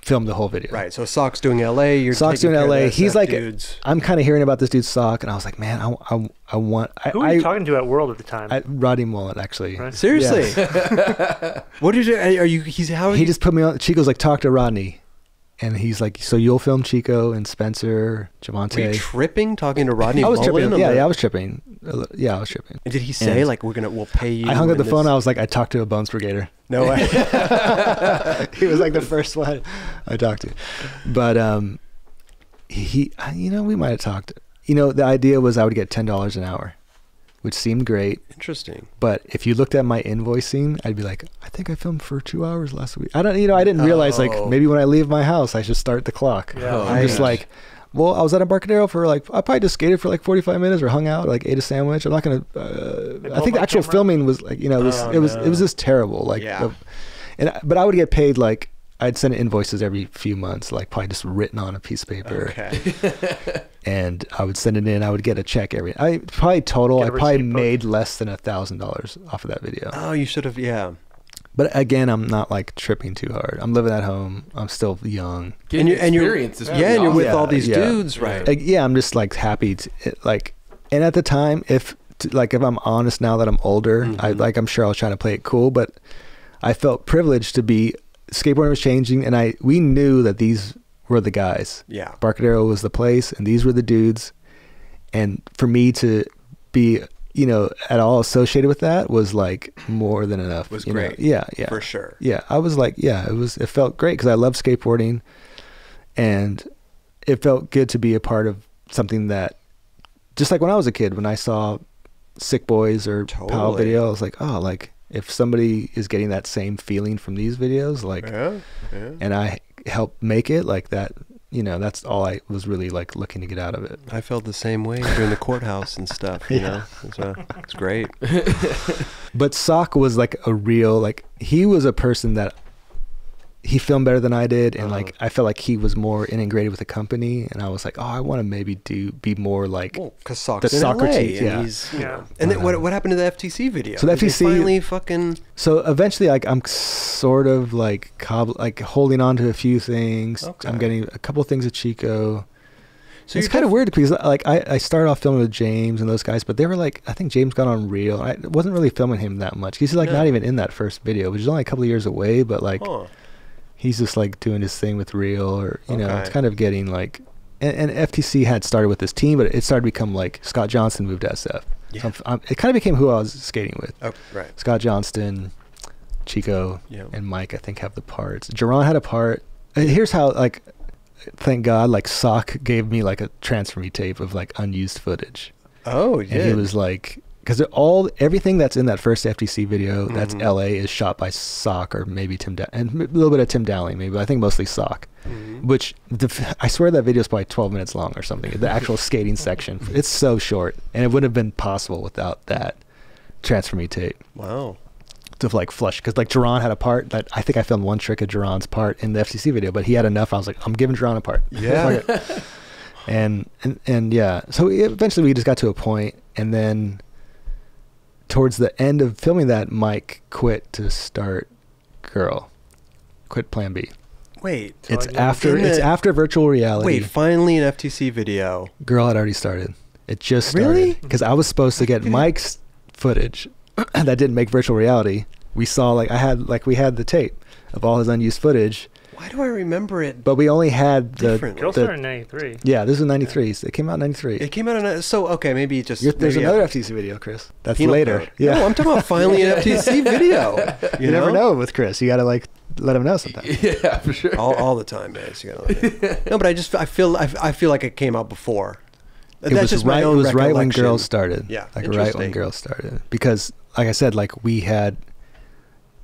film the whole video. Right. So Sock's doing LA, you're Sock's doing LA. He's like dudes. I'm kind of hearing about this dude Sock, and I was like, man, I want Who were you talking to at World at the time? Roddy Mullen, actually. Right. Seriously? Yeah. What did he just put me on. Chico's like, talk to Rodney. And he's like, so you'll film Chico and Spencer, Javante. Were you tripping talking to Rodney? I was Mullen tripping. Yeah, I was tripping. Yeah, I was tripping. And did he say like we'll pay you? I hung up the phone. I was like, I talked to a Bones Brigader. No way. He was like the first one I talked to, but we might have talked. The idea was I would get $10 an hour, which seemed great. Interesting. But if you looked at my invoicing, I'd be like, I think I filmed for 2 hours last week. I didn't realize like maybe when I leave my house, I should start the clock. Yeah. I'm just like, well, I was at Embarcadero for like, I probably just skated for like 45 minutes or hung out, like ate a sandwich. I'm not going to, I think the actual filming was like, it was just terrible. Like, but I would get paid like, I'd send invoices every few months, like probably just written on a piece of paper. Okay. And I would send it in. I would get a check I probably made less than $1,000 off of that video. Oh, you should have, yeah. But again, I'm not like tripping too hard. I'm living at home. I'm still young. And you're with all these dudes, right? I'm just like happy and at the time, if I'm honest now that I'm older, I'm sure I was trying to play it cool, but I felt privileged to be. Skateboarding was changing, and we knew that these were the guys. Yeah. Barcadero was the place, and these were the dudes. And for me to be, at all associated with that was like more than enough. It was great. Yeah. For sure. Yeah. I was like, it felt great because I love skateboarding, and it felt good to be a part of something that, just like when I was a kid, when I saw Sick Boys or Powell video, I was like, oh, like, if somebody is getting that same feeling from these videos, like, and I help make it like that, that's all I was really like looking to get out of it. I felt the same way during the courthouse and stuff, it's great. But Sock was like a real, like, he was a person that he filmed better than I did, and like I felt like he was more integrated with the company, and I was like, oh, I want to maybe be more like because Sock's in Socrates, LA, and then what happened to the FTC video? So the FTC finally fucking. So eventually, like, I'm sort of like holding on to a few things. Okay. I'm getting a couple things at Chico. So it's kind of weird because like I started off filming with James and those guys, but they were like, I think James got on Reel. I wasn't really filming him that much. He's like not even in that first video, which is only a couple of years away, but like. He's just like doing his thing with Reel, or it's kind of getting like, and FTC had started with this team, but it started to become like Scott Johnston moved to SF. Yeah. So it kind of became who I was skating with. Oh, right. Scott Johnston, Chico, and Mike, I think, have the parts. Jerron had a part. And here's how, like, thank God, like Sock gave me like a transfer me tape of like unused footage. Oh, yeah. And he was like, because everything that's in that first FTC video, that's LA, is shot by Sock or maybe Tim and a little bit of Tim Dowling, maybe. I think mostly Sock. Which I swear that video is probably 12 minutes long or something. The actual skating section, it's so short, and it wouldn't have been possible without that transfer me tape. Wow. To like flush, because like Jerron had a part that I think I filmed one trick of Jerron's part in the FTC video, but he had enough. I was like, I'm giving Jerron a part. Yeah. and yeah, so eventually we just got to a point, and then. Towards the end of filming that, Mike quit to start Girl. Quit Plan B. Wait. It's after virtual reality. Wait, finally an FTC video. Girl had already started. It just started. Really? Because I was supposed to get Mike's footage that didn't make virtual reality. We saw we had the tape of all his unused footage. Why do I remember it? But we only had the Girl started in 93. Yeah, this is 93. So it came out in 93. It came out in so okay, maybe it just There's maybe another FTC video, Chris. That's Penal later. Code. Yeah, No, I'm talking about finally an FTC video. You never know with Chris. You got to like let him know sometimes. Yeah, for sure. all the time, man. So you gotta no, but I feel like it came out before. It was right when Girls started. Yeah, like right when Girls started. Because, like I said, like we had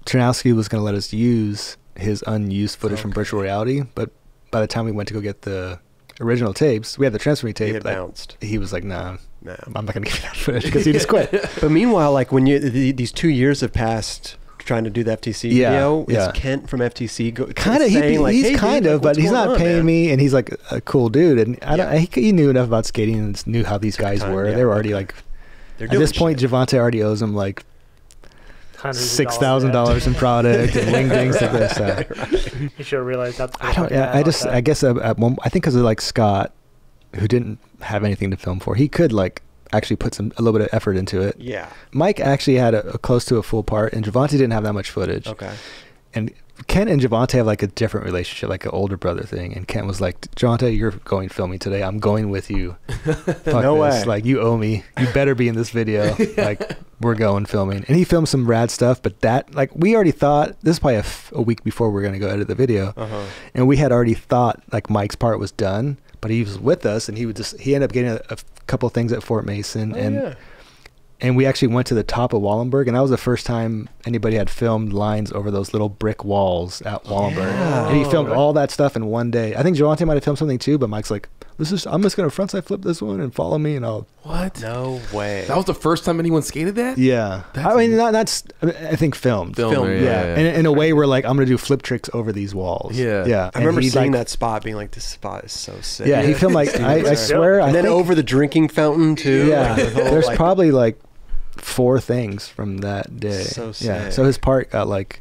Ternowski was going to let us use his unused footage from virtual reality, but by the time we went to go get the original tapes, we had the transfer tape. It bounced. He was like, "Nah, I'm not going to give you that footage," because he just quit. But meanwhile, like when these 2 years have passed trying to do the FTC video, is Kent from FTC kind of he's kind of, but he's not paying me, and he's like a cool dude, and he knew enough about skating and knew how these guys were. They were already like, at this point, Javante already owes him like $6,000 in product and wing dings like this. You should have realized that. I guess at one, I think because of like Scott, who didn't have anything to film for, he could like actually put a little bit of effort into it. Yeah. Mike actually had a close to a full part, and Javante didn't have that much footage. Okay. And Kent and Javante have like a different relationship, like an older brother thing. And Kent was like, "Javante, you're going filming today. I'm going with you. Fuck no way. Like, you owe me. You better be in this video. Like, we're going filming." And he filmed some rad stuff, but that, like, we already thought, this is probably a week before we're going to go edit the video. And we had already thought, like, Mike's part was done, but he was with us, and he ended up getting a couple things at Fort Mason. And we actually went to the top of Wallenberg, and that was the first time anybody had filmed lines over those little brick walls at Wallenberg. And he filmed all that stuff in one day. I think Javante might have filmed something too, but Mike's like, I'm just going to frontside flip this one and follow me, and I'll... What? No way. That was the first time anyone skated that? Yeah. I mean, I think filmed. Filmed, yeah. In a way where, like, I'm going to do flip tricks over these walls. Yeah. I remember seeing that spot, being like, this spot is so sick. Yeah, he filmed, like, I swear... And then over the drinking fountain, too. Yeah. There's probably, like, 4 things from that day. So sick. Yeah. So his part got like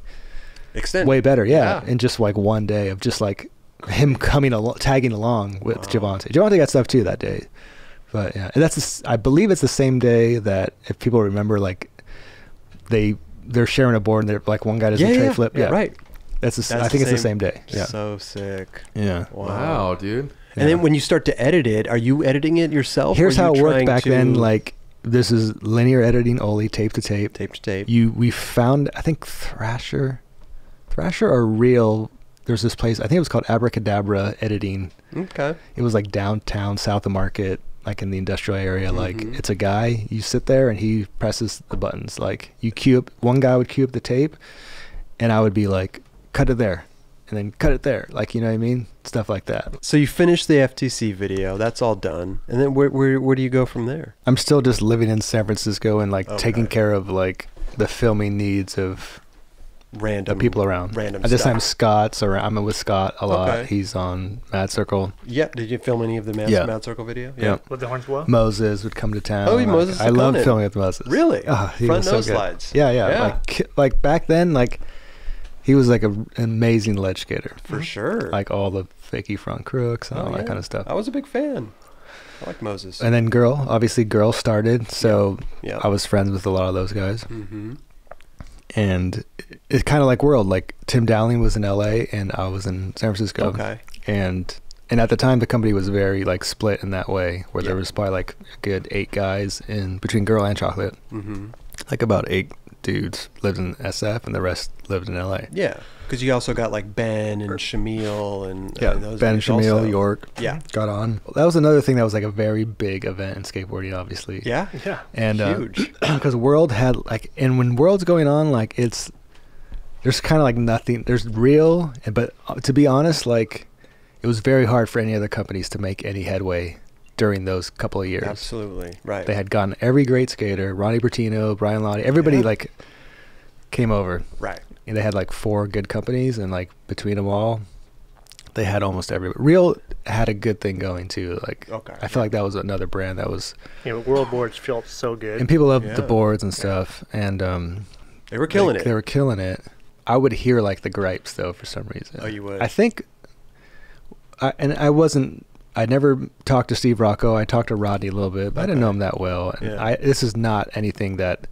extended way better. Yeah. In just like one day of just like him tagging along with Javante. Javante got stuff too that day. But yeah, and I believe it's the same day that, if people remember, like they're sharing a board and they're like, one guy does a tray flip. Yeah, right. I think it's the same day. Yeah. So sick. Yeah. Wow, dude. And then when you start to edit it, are you editing it yourself? Here's how it worked back then. Like, this is linear editing only, tape to tape. Tape to tape. We found, I think, Thrasher or Reel. There's this place, I think it was called Abracadabra Editing. Okay. It was like downtown, south of Market, like in the industrial area. Like, it's a guy, you sit there and he presses the buttons. Like, one guy would cue up the tape, and I would be like, cut it there, and then cut it there. Like, you know what I mean? Stuff like that. So you finish the FTC video, that's all done. And then where do you go from there? I'm still just living in San Francisco and like taking care of like the filming needs of random people around. Random At this stuff. time, Scott's around. I'm with Scott a lot. Okay. He's on Mad Circle. Yeah. Did you film any of the Mad Circle video? Yeah. With the horns blow? Moses would come to town. Oh, Moses. I love filming with Moses. Really? Oh, Front nose slides. Yeah. Like back then, like, he was like an amazing ledge skater. For sure. Like all the fakey front crooks and all that kind of stuff. I was a big fan. I like Moses. And then Girl started. So I was friends with a lot of those guys. And it's kind of like World. Like, Tim Dowling was in LA and I was in San Francisco. Okay. And at the time, the company was very like split in that way, where there was probably like a good 8 guys in between Girl and Chocolate. Like about 8 dudes lived in SF and the rest lived in LA. Yeah, because you also got like Ben and Shamil and those Ben and Shamil, also. York. Yeah, got on. That was another thing that was like a very big event in skateboarding, obviously. Yeah. And huge. Because World had like, and when World's going on, like there's kind of like nothing. There's Real, but to be honest, like, it was very hard for any other companies to make any headway during those couple of years. Absolutely. Right. They had gotten every great skater, Ronnie Bertino, Brian Lottie, everybody like came over. Right. And they had like 4 good companies, and like between them all, they had almost everybody. Real had a good thing going too. Like, I feel like that was another brand that was... World Boards felt so good. And people loved the boards and stuff. And they were killing it. They were killing it. I would hear like the gripes though for some reason. Oh, you would? I think... I never talked to Steve Rocco. I talked to Rodney a little bit, but I didn't know him that well. And this is not anything that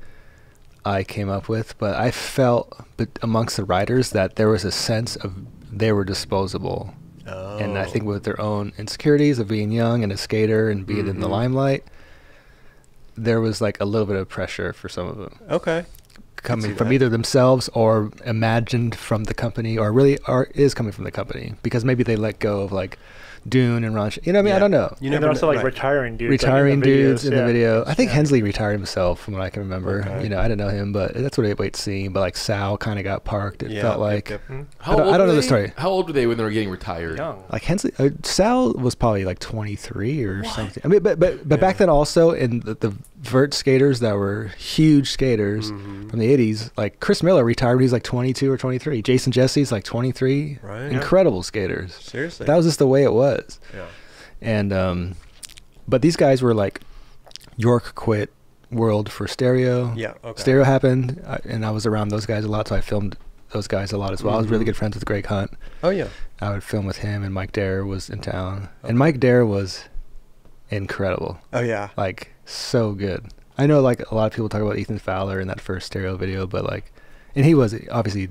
I came up with, but I felt amongst the writers that there was a sense of they were disposable. Oh. And I think with their own insecurities of being young and a skater and being in the limelight, there was like a little bit of pressure for some of them. Okay. Coming from either themselves or imagined from the company, or really is coming from the company, because maybe they let go of like Dune and Ron. You know what I mean? I don't know. You never also like retiring dudes. Retiring like in the dudes videos, in the video. I think Yeah. Hensley retired himself from what I can remember. Okay. You know, I didn't know him, but that's what everybody's seeing. But like Sal kind of got parked. It felt like. How I old don't were know the they? story. How old were they when they were getting retired? Young. Like Hensley, Sal was probably like 23 or something. I mean, but back then also, in the vert skaters that were huge skaters from the 80s, like Chris Miller retired when he was like 22 or 23. Jason Jesse's like 23. Right. Incredible skaters. Seriously. That was just the way it was. Yeah. And but these guys were like, York quit World for Stereo. Yeah. Okay. Stereo happened, and I was around those guys a lot, so I filmed those guys a lot as well. I was really good friends with Greg Hunt. Oh yeah. I would film with him, and Mike Dare was in town. And Mike Dare was incredible. Oh yeah. Like, so good. I know like a lot of people talk about Ethan Fowler in that first Stereo video, but like, and he was obviously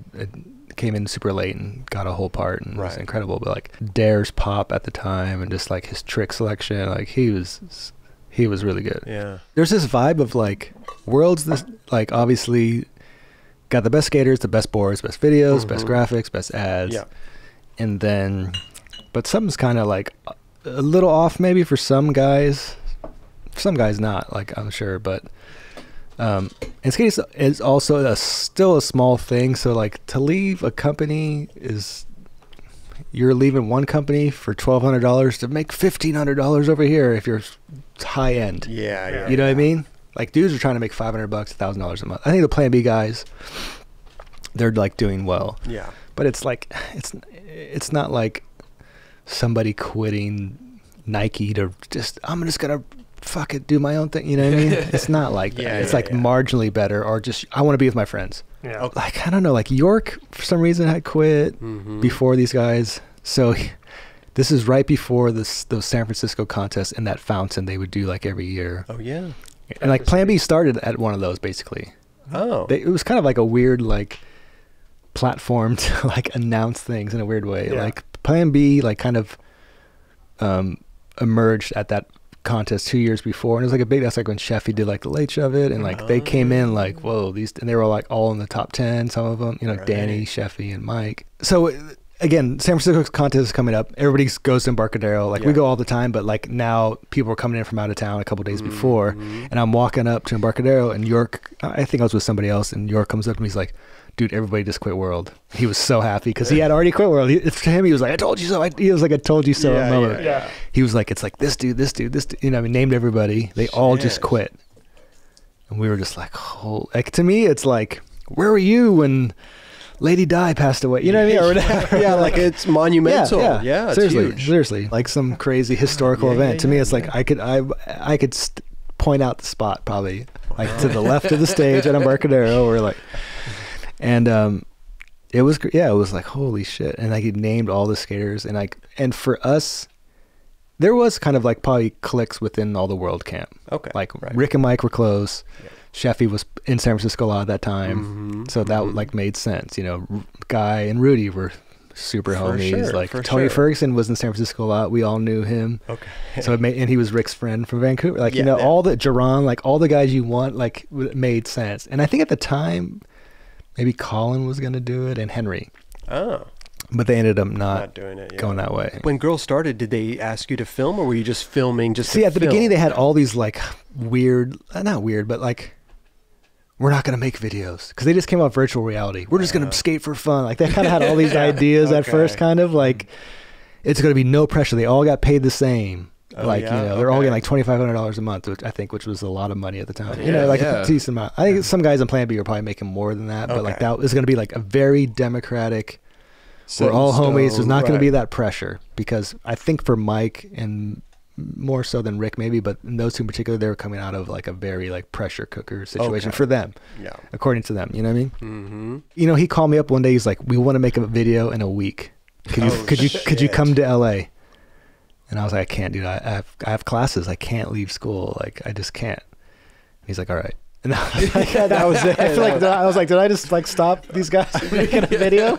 came in super late and got a whole part and was incredible, but like Dare's pop at the time and just like his trick selection, like he was really good. Yeah. There's this vibe of like World's this like obviously got the best skaters, the best boards, best videos, best graphics, best ads. Yeah. And then but something's kind of like a little off maybe for some guys. Some guys not, like I'm sure, but and skating is also still a small thing. So like to leave a company is, you're leaving one company for $1,200 to make $1,500 over here if you're high end. Yeah. You know what I mean? Like dudes are trying to make $500, $1,000 a month. I think the Plan B guys, they're like doing well. Yeah. But it's like it's not like somebody quitting Nike to just, I'm just gonna fuck it, do my own thing. You know what I mean? It's not like that. It's like marginally better, or just I want to be with my friends. Yeah. Okay. Like I don't know. Like York for some reason had quit before these guys. So this is right before those San Francisco contests in that fountain they would do like every year. Oh yeah. And like Plan B started at one of those basically. Oh. It was kind of like a weird like platform to like announce things in a weird way. Yeah. Like Plan B like kind of emerged at that contest 2 years before, and it was like a big, that's like when Sheffy did like the late shove it, and like they came in like, whoa, these, and they were like all in the top 10, some of them, you know, Danny, Sheffy, and Mike. So again, San Francisco's contest is coming up. Everybody goes to Embarcadero. Like we go all the time, but like now people are coming in from out of town a couple days before, and I'm walking up to Embarcadero, and York, I think I was with somebody else, and York comes up to me, he's like, dude, everybody just quit World. He was so happy because he had already quit World. To him, he was like, I told you so. He was like, I told you so. Yeah. He was like, it's like this dude, you know, I mean, named everybody. They all just quit. And we were just like, oh, like to me, it's like, where were you when Lady Di passed away? You know what I mean? Or whatever. Yeah, like it's monumental. Yeah, it's huge. Seriously, like some crazy historical event. To me, it's like I could point out the spot probably like to the left of the stage at Embarcadero, or like, and it was like holy shit. And like he named all the skaters, and like, and for us, there was kind of like probably cliques within all the World camp. Okay, like Rick and Mike were close. Yeah. Sheffy was in San Francisco a lot at that time, so that like made sense. You know, Guy and Rudy were super homies. Like Tony Ferguson was in San Francisco a lot. We all knew him. Okay, so it made, and he was Rick's friend from Vancouver. Like all the Jerron, like all the guys you want, like made sense. And I think at the time, maybe Colin was gonna do it and Henry. Oh. But they ended up not doing it, going that way. When Girl started, did they ask you to film, or were you just filming just See, at the beginning, they had all these like weird, not weird, but like, we're not going to make videos because they just came out virtual reality. We're just going to skate for fun. Like they kind of had all these ideas at first, kind of like, it's going to be no pressure. They all got paid the same. Like, you know, they're all getting like $2,500 a month, which was a lot of money at the time. You know, like a decent amount. I think some guys on Plan B are probably making more than that, but like that was going to be like a very democratic, we're all homies. There's not going to be that pressure, because I think for Mike, and more so than Rick maybe, but in those two in particular, they were coming out of like a very like pressure cooker situation for them, according to them. You know what I mean? You know, he called me up one day. He's like, "We want to make a video in a week. Could you come to LA?" And I was like, "I can't, dude. I have classes. I can't leave school. Like I just can't." And he's like, "All right." And that was it. I feel like I was like, did I just like stop these guys from making a video?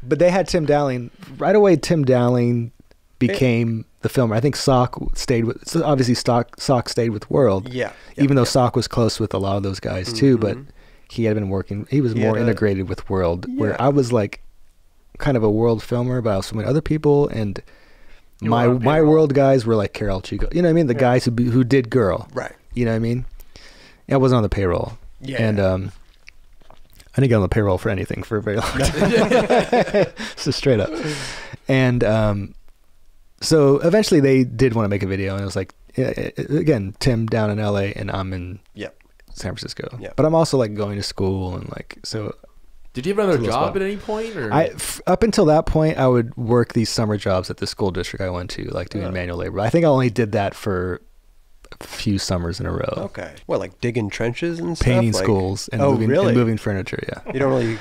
But they had Tim Dowling right away. Tim Dowling became the filmer. I think Sock stayed with. So obviously, Sock stayed with World. Yeah. Even though Sock was close with a lot of those guys too, but he had been working. He was more integrated with World, where I was like kind of a World filmer, but I was filming other people, and my World guys were like Carol Chico. You know what I mean? The guys who did Girl. Right. You know what I mean? I wasn't on the payroll. Yeah. And I didn't get on the payroll for anything for a very long time. So straight up. And so eventually they did want to make a video, and it was like, again, Tim down in LA and I'm in San Francisco. Yeah. But I'm also like going to school and like, so. Did you have another job at any point? Or? Up until that point, I would work these summer jobs at the school district I went to, like doing manual labor. I think I only did that for a few summers in a row. Okay. What, like digging trenches and stuff? Painting schools and moving furniture, yeah. You don't really...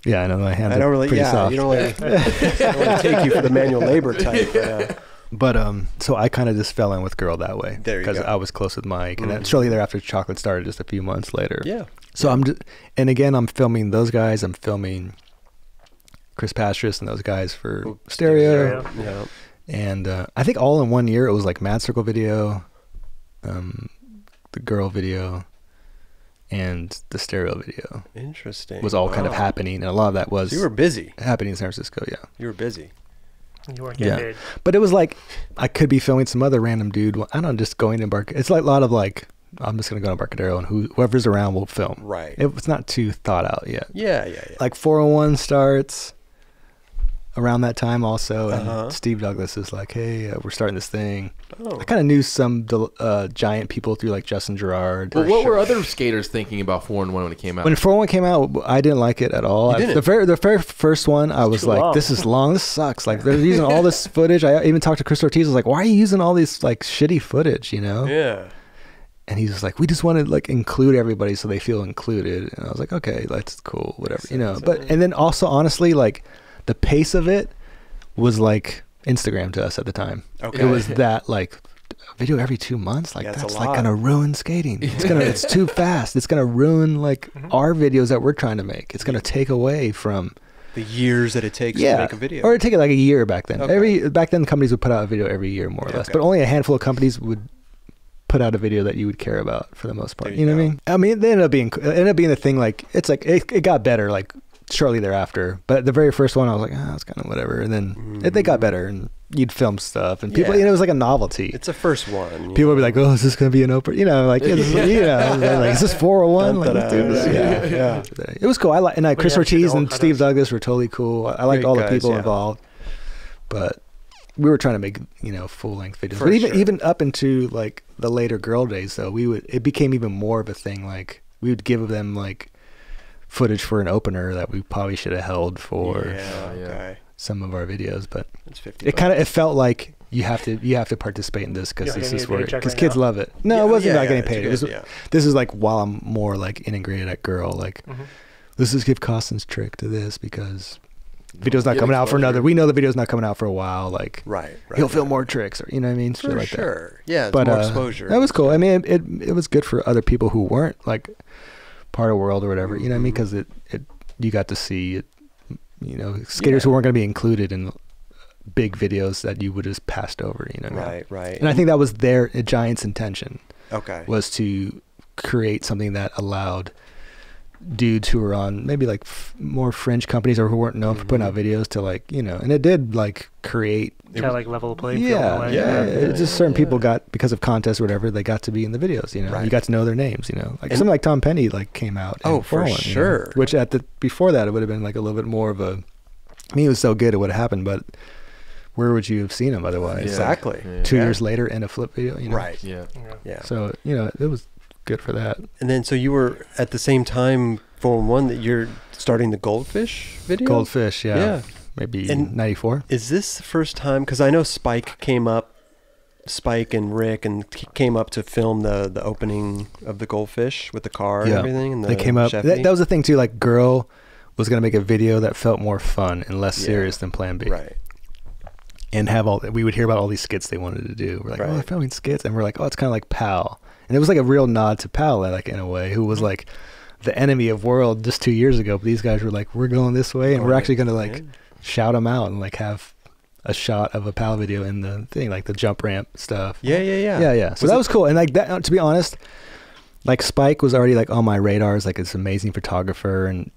Yeah, I know my hands are pretty soft. You don't really take you for the manual labor type. But so I kind of just fell in with Girl that way. There you go. Because I was close with Mike. And then shortly thereafter, Chocolate started just a few months later. Yeah. So and again, I'm filming those guys. I'm filming Chris Pastris and those guys for Stereo. Yeah. And I think all in 1 year, it was like Mad Circle video, the Girl video, and the Stereo video. Interesting. Was all kind of happening, and a lot of that was. So you were busy. Happening in San Francisco, yeah. You were busy. You weren't getting paid. But it was like I could be filming some other random dude. I don't know, just going to Embarcadero. It's like a lot of like, I'm just going to go to Embarcadero and whoever's around will film. Right. It's not too thought out yet. Yeah. Like 401 starts around that time also, and Steve Douglas is like, hey, we're starting this thing. I kind of knew some giant people through like Justin Gerard. Well, what were other skaters thinking about 4-in-1 when it came out? When 401 came out, I didn't like it at all. The very first one, I was like, long. this is long. This sucks. Like they're using all this footage. I even talked to Chris Ortiz. I was like, why are you using all these like shitty footage, you know? Yeah. And he's just like, we just want to like include everybody so they feel included. And I was like, okay, that's cool, whatever, you know. But and then also honestly, like the pace of it was like Instagram to us at the time. Okay. It was that like a video every 2 months. Like that's like gonna ruin skating. It's too fast. It's gonna ruin like our videos that we're trying to make. It's gonna take away from the years that it takes to make a video. Or it'd take it like a year back then. Back then companies would put out a video every year more or less. But only a handful of companies would put out a video that you would care about for the most part. You know what I mean? I mean, it ended up being the thing. Like it's like it got better like shortly thereafter. But the very first one, I was like, it's kind of whatever. And then they got better, and you'd film stuff, and people, you know, it was like a novelty. It's a first one. People would be like, oh, is this gonna be an open? You know, like, like is this 401? Like, let's do this. Yeah. It was cool. Chris Ortiz and Steve Douglas were totally cool. I liked all the people involved, but we were trying to make, you know, full length videos. But even up into like the later Girl days, though, it became even more of a thing. Like we would give them like footage for an opener that we probably should have held for some of our videos, but it felt like you have to participate in this because this is where kids love it. No, it wasn't about getting paid. This is like while I'm more like integrated at Girl, like this is Kip Costin's trick to this because video's not coming out for another. We know the video's not coming out for a while. Like he'll film more tricks, or you know what I mean, shit like that. Yeah, it's more exposure. That was cool. I mean, it was good for other people who weren't like part of World or whatever, you know what I mean? Because you got to see it, you know, skaters who weren't going to be included in big videos that you would have passed over, you know. Right. And I think that was their Giant's intention. Okay. Was to create something that allowed dudes who were on maybe like more fringe companies or who weren't known for putting out videos to like, you know, and it did like create like level the playing field. It's just certain people got, because of contests or whatever, they got to be in the videos, you know. You got to know their names, you know. Like something like Tom Penny like came out. For sure. You know? Which before that it would have been like a little bit more of a, I mean, it was so good it would have happened, but where would you have seen him otherwise? Exactly. Like 2 years later in a flip video, you know. Right. Yeah. So, you know, it was good for that. And then so you were at the same time 4-1 that you're starting the Goldfish video? Goldfish, yeah. Maybe in 94. Is this the first time? Because I know Spike and Rick came up to film the opening of the Goldfish with the car and everything. And they came up. That was the thing too. Like Girl was going to make a video that felt more fun and less serious than Plan B. Right. And we would hear about all these skits they wanted to do. We're like, oh, they're filming skits. And we're like, oh, it's kind of like Pal. And it was like a real nod to Pal, like in a way, who was like the enemy of world just 2 years ago, but these guys were like, we're going this way, and we're actually going to like shout them out and like have a shot of a PAL video in the thing, like the jump ramp stuff. Yeah. So that was cool. And like that, to be honest, like Spike was already like on my radars, like this amazing photographer, and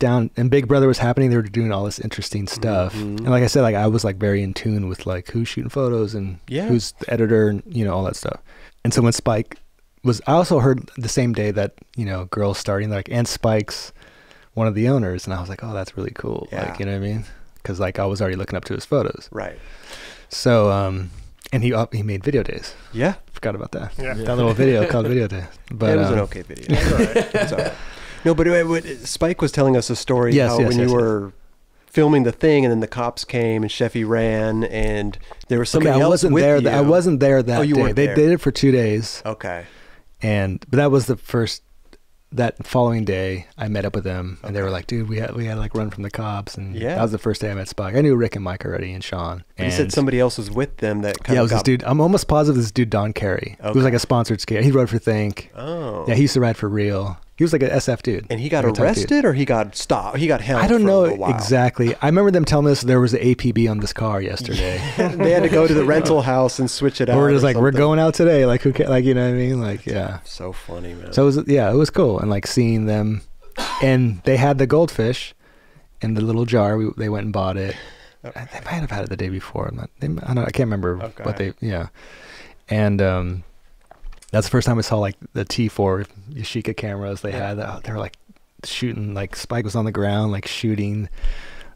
Big Brother was happening. They were doing all this interesting stuff. And like I said, like I was like very in tune with like who's shooting photos and who's the editor and, you know, all that stuff. And so when Spike was, I also heard the same day that, you know, Girls starting, like, and Spike's one of the owners. And I was like, oh, that's really cool. Like, you know what I mean? Because like I was already looking up to his photos. Right. So, and he made video days. Yeah. Forgot about that. Yeah. That little video called Video Day. But it was an okay video. It's all right. It's all right. No, but Spike was telling us a story when you were filming the thing, and then the cops came and Sheffy ran, and there was somebody else with you. I wasn't there that day. They did it for 2 days. Okay. But that was the first. That following day, I met up with them, and they were like, "Dude, we had to like run from the cops." And that was the first day I met Spike. I knew Rick and Mike already, and Sean. And he said somebody else was with them. That it was this dude. I'm almost positive this dude Don Carey, who was like a sponsored skater. He rode for Think. Oh. Yeah, he used to ride for Real. He was like an SF dude. And he got arrested, or he got stopped? He got held. I don't know exactly. I remember them telling us there was an APB on this car yesterday. They had to go to the rental house and switch it out. We're just like, we're going out today. Like, who can, like, you know what I mean? Like, yeah. So funny, man. So it was cool. And like seeing them, and they had the goldfish in the little jar. They went and bought it. They might have had it the day before. I can't remember what they, And, that's the first time I saw like the T4 Yashica cameras they had. They were like shooting, like Spike was on the ground, like shooting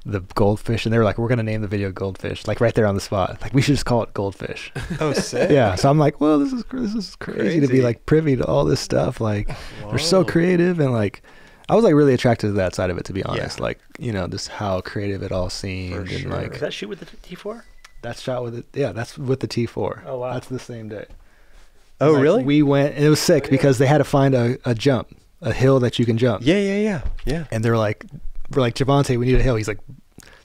the goldfish, and they were like, we're going to name the video Goldfish, like right there on the spot. Like, we should just call it Goldfish. Oh, sick. Yeah. So I'm like, well, this is crazy to be like privy to all this stuff. Like, they're so creative, and like, I was like really attracted to that side of it, to be honest. Like, you know, just how creative it all seemed. And like, is that shoot with the T4? That's shot with it. Yeah, that's with the T4. Oh, wow. That's the same day. Oh, like, really? We went, and it was sick because they had to find a jump, a hill that you can jump. Yeah. And we're like, Javante, we need a hill. He's like,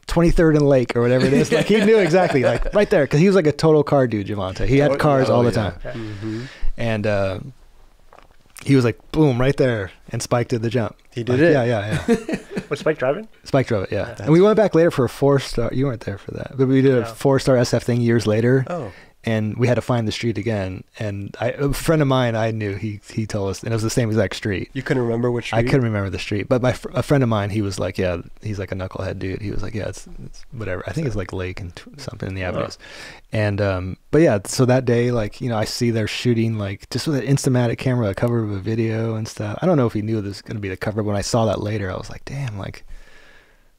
23rd and Lake or whatever it is. Like, he knew exactly, like right there, because he was like a total car dude, Javante. He had cars all the time. And he was like, boom, right there. And Spike did the jump. He did it? Yeah. Was Spike driving? Spike drove it, yeah. And we went back later for a 4-star. You weren't there for that. But we did a 4-star SF thing years later. Oh. And we had to find the street again. And a friend of mine, I knew, he told us, and it was the same exact street. You couldn't remember which street? I couldn't remember the street. But a friend of mine, he was like, yeah, he's like a knucklehead dude. He was like, yeah, it's whatever. I think it's like Lake and something in the avenues. And, but yeah, so that day, like, you know, I see they're shooting like just with an Instamatic camera, a cover of a video and stuff. I don't know if he knew this was going to be the cover. But when I saw that later, I was like, damn, like,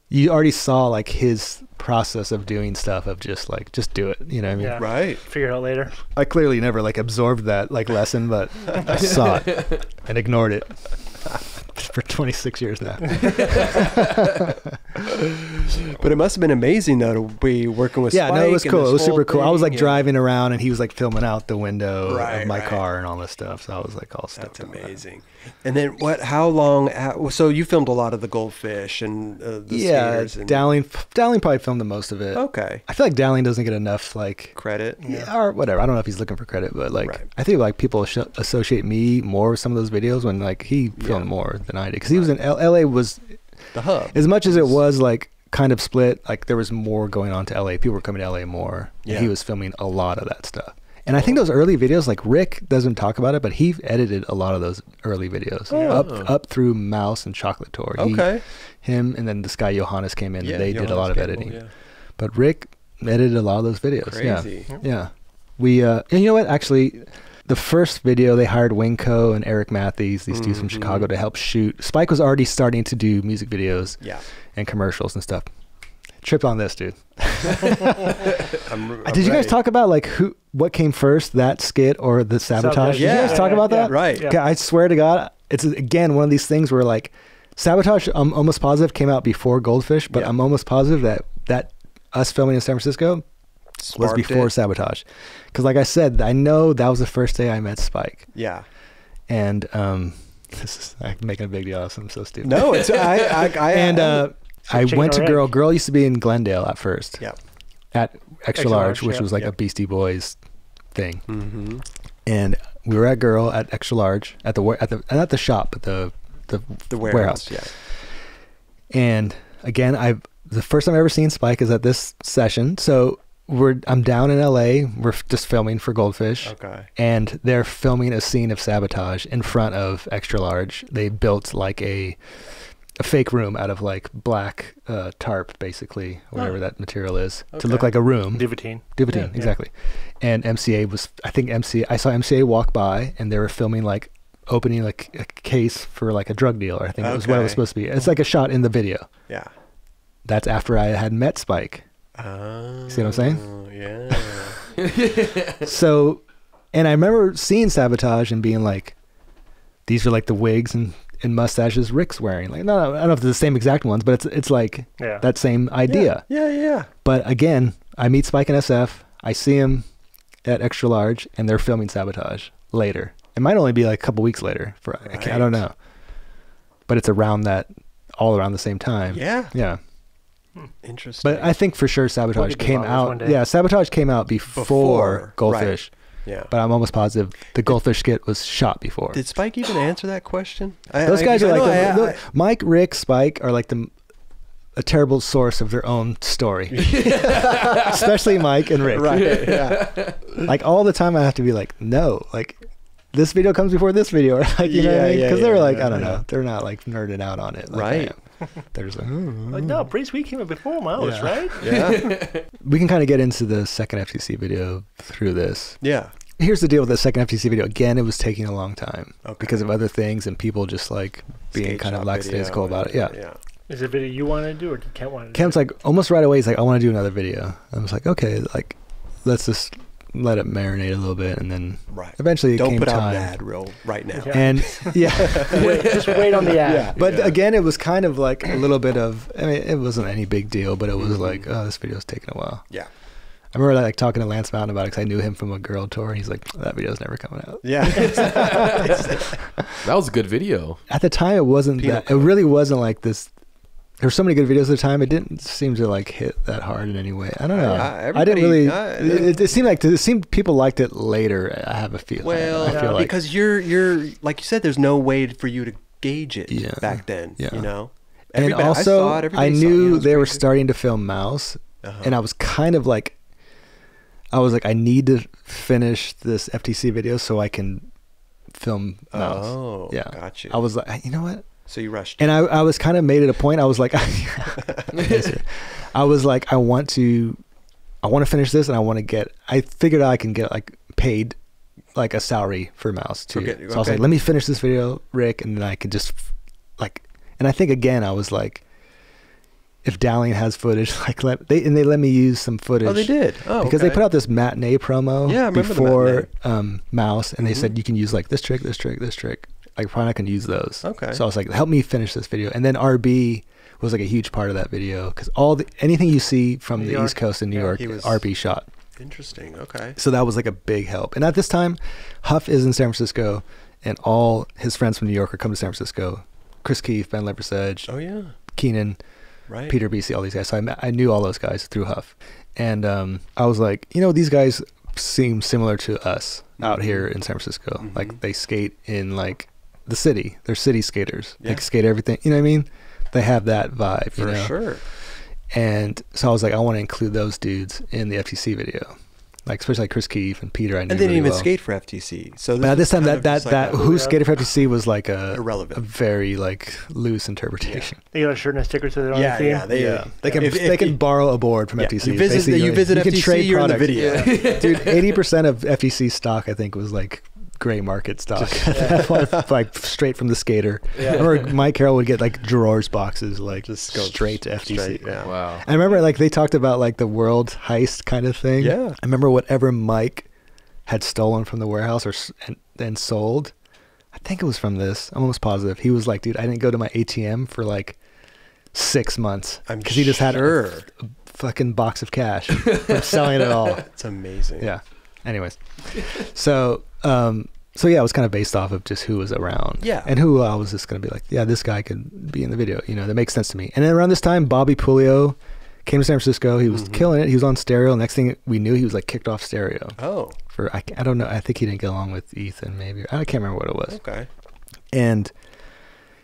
you already saw like his process of doing stuff, of just do it, you know what I mean? Yeah. Right. Figure it out later. I clearly never like absorbed that like lesson, but I saw it and ignored it for 26 years now. But it must have been amazing though to be working with Spike. Yeah, no, it was cool. It was super cool. I was like driving around, and he was like filming out the window of my car and all this stuff. So I was like all stoked. That's amazing. And then how long, so you filmed a lot of the goldfish and the skaters. And Dowling probably filmed the most of it. Okay. I feel like Dowling doesn't get enough like credit. Yeah, or whatever. I don't know if he's looking for credit, but like I think like people associate me more with some of those videos when like he filmed more than I did, because he was in LA was the hub. As much as it was like kind of split, like there was more going on to LA. People were coming to LA more. Yeah. He was filming a lot of that stuff. And I think those early videos, like Rick doesn't talk about it, but he edited a lot of those early videos up through Mouse and Chocolate Tour. Him and then this guy Johannes came in, and they did a lot of editing. Yeah. But Rick edited a lot of those videos. Crazy. Yeah. We and you know what? Actually, the first video they hired Winco and Eric Matthews, these dudes from Chicago, to help shoot. Spike was already starting to do music videos and commercials and stuff. Tripped on this, dude. Did you guys talk about like what came first, that skit or the Sabotage? Yeah. Did you guys talk about that? Right. Yeah. I swear to God, it's again one of these things where like Sabotage, I'm almost positive came out before Goldfish, but I'm almost positive that us filming in San Francisco was before Sabotage. Because like I said, I know that was the first day I met Spike. Yeah. And I'm making a big deal out of something so stupid. No, it's I went to Girl. Girl used to be in Glendale at first. Yeah. At Extra Large, which was like a Beastie Boys thing. And we were at Girl at Extra Large at the not the shop, but the the warehouse. Yeah. And again, the first time I ever seen Spike is at this session. So I'm down in LA. We're just filming for Goldfish. Okay. And they're filming a scene of sabotage in front of Extra Large. They built like a fake room out of like black tarp, basically, whatever that material is, to look like a room. Duvetine, exactly. And I saw MCA walk by, and they were filming like opening like a case for like a drug dealer. I think it was what it was supposed to be. It's like a shot in the video. Yeah. That's after I had met Spike. See what I'm saying? Yeah. So, and I remember seeing Sabotage and being like, these are like the wigs and mustaches Rick's wearing. Like, no, I don't know if they're the same exact ones, but it's like that same idea. Yeah. But again, I meet Spike and SF. I see him at Extra Large, and they're filming Sabotage later. It might only be like a couple weeks later. I don't know. But it's all around the same time. Yeah. Yeah. Interesting. But I think for sure Sabotage came out. Yeah, Sabotage came out before Goldfish. Right. Yeah. But I'm almost positive the Goldfish skit was shot before. Did Spike even answer that question? Those guys are like Mike, Rick, Spike are like a terrible source of their own story. Especially Mike and Rick. Right. Yeah. Like all the time I have to be like, no, like this video comes before this video, or like you know what I mean? Because they're like, I don't know, they're not like nerded out on it. Like right. They're just like, no, Pretty Sweet came out before Mouse, right? Yeah. We can kind of get into the second FTC video through this. Yeah. Here's the deal with the second FTC video. Again, it was taking a long time because of other things and people just like being kind of lackadaisical about it. Yeah. Is it a video you want to do or do Kent want to do? Kent's like, almost right away, he's like, I want to do another video. I was like, okay, like, let's just let it marinate a little bit, and then eventually it came time. Don't put out an ad right now. Yeah. And just wait on the ad. Yeah. But again, it was kind of like a little bit of, I mean, it wasn't any big deal, but it was like, oh, this video's taking a while. Yeah. I remember like talking to Lance Mountain about it because I knew him from a girl tour. He's like, that video's never coming out. Yeah. That was a good video. At the time, it wasn't that. It really wasn't like this. There were so many good videos at the time. It didn't seem to like hit that hard in any way. I don't know. I didn't really. It seemed people liked it later. I have a feeling. Well, I feel like, because you're like you said, there's no way for you to gauge it back then. Yeah. You know. And also, I knew they were starting to film Mouse, and I was kind of like, I need to finish this FTC video so I can film Mouse. Oh, yeah, gotcha. I was like, you know what? So you rushed. And I was kind of made it a point. I was like, I want to finish this, and I figured I can get like paid like a salary for Mouse too. So I was like, let me finish this video, Rick, and then I could just like, and I think again, I was like, if Dowling has footage, like they let me use some footage. Oh, they did. Oh, because they put out this matinee promo before Mouse, and they said you can use like this trick. Like probably not can use those. Okay. So I was like, help me finish this video. And then RB was like a huge part of that video because anything you see from the East Coast in New York, RB shot. Interesting. Okay. So that was like a big help. And at this time, Huff is in San Francisco, and all his friends from New York are coming to San Francisco. Chris Keefe, Ben Leversedge. Oh yeah. Keenan. Right. Peter BC, all these guys. So I knew all those guys through Huff, and I was like, these guys seem similar to us out here in San Francisco. Like they skate in like the city. They're city skaters. They skate everything. You know what I mean? They have that vibe. For sure. And so I was like, I want to include those dudes in the FTC video. Like especially like Chris Keefe and Peter. I knew. And they didn't really even skate for FTC. So but at this time, that who skated for FTC was like a irrelevant, very like loose interpretation. They got a shirt and a sticker to their own theme. They can borrow a board from FTC. You visit FTC, you're in the video. Dude, 80% of FTC stock I think was like gray market stock, like straight from the skater. I remember Mike Carroll would get like Gerard's boxes, like just go straight to FTC. Wow. I remember like they talked about like the world heist kind of thing. Yeah. I remember whatever Mike had stolen from the warehouse and sold. I think it was from this. I'm almost positive. He was like, dude, I didn't go to my ATM for like 6 months because he just had a fucking box of cash from selling it all. It's amazing. Yeah. Anyways, so yeah, it was kind of based off of just who was around. Yeah. And who I was just going to be like, yeah, this guy could be in the video. That makes sense to me. And then around this time, Bobby Pulio came to San Francisco. He was killing it. He was on Stereo. Next thing we knew, he was like kicked off Stereo. Oh. I don't know. I think he didn't get along with Ethan maybe. I can't remember what it was. Okay. And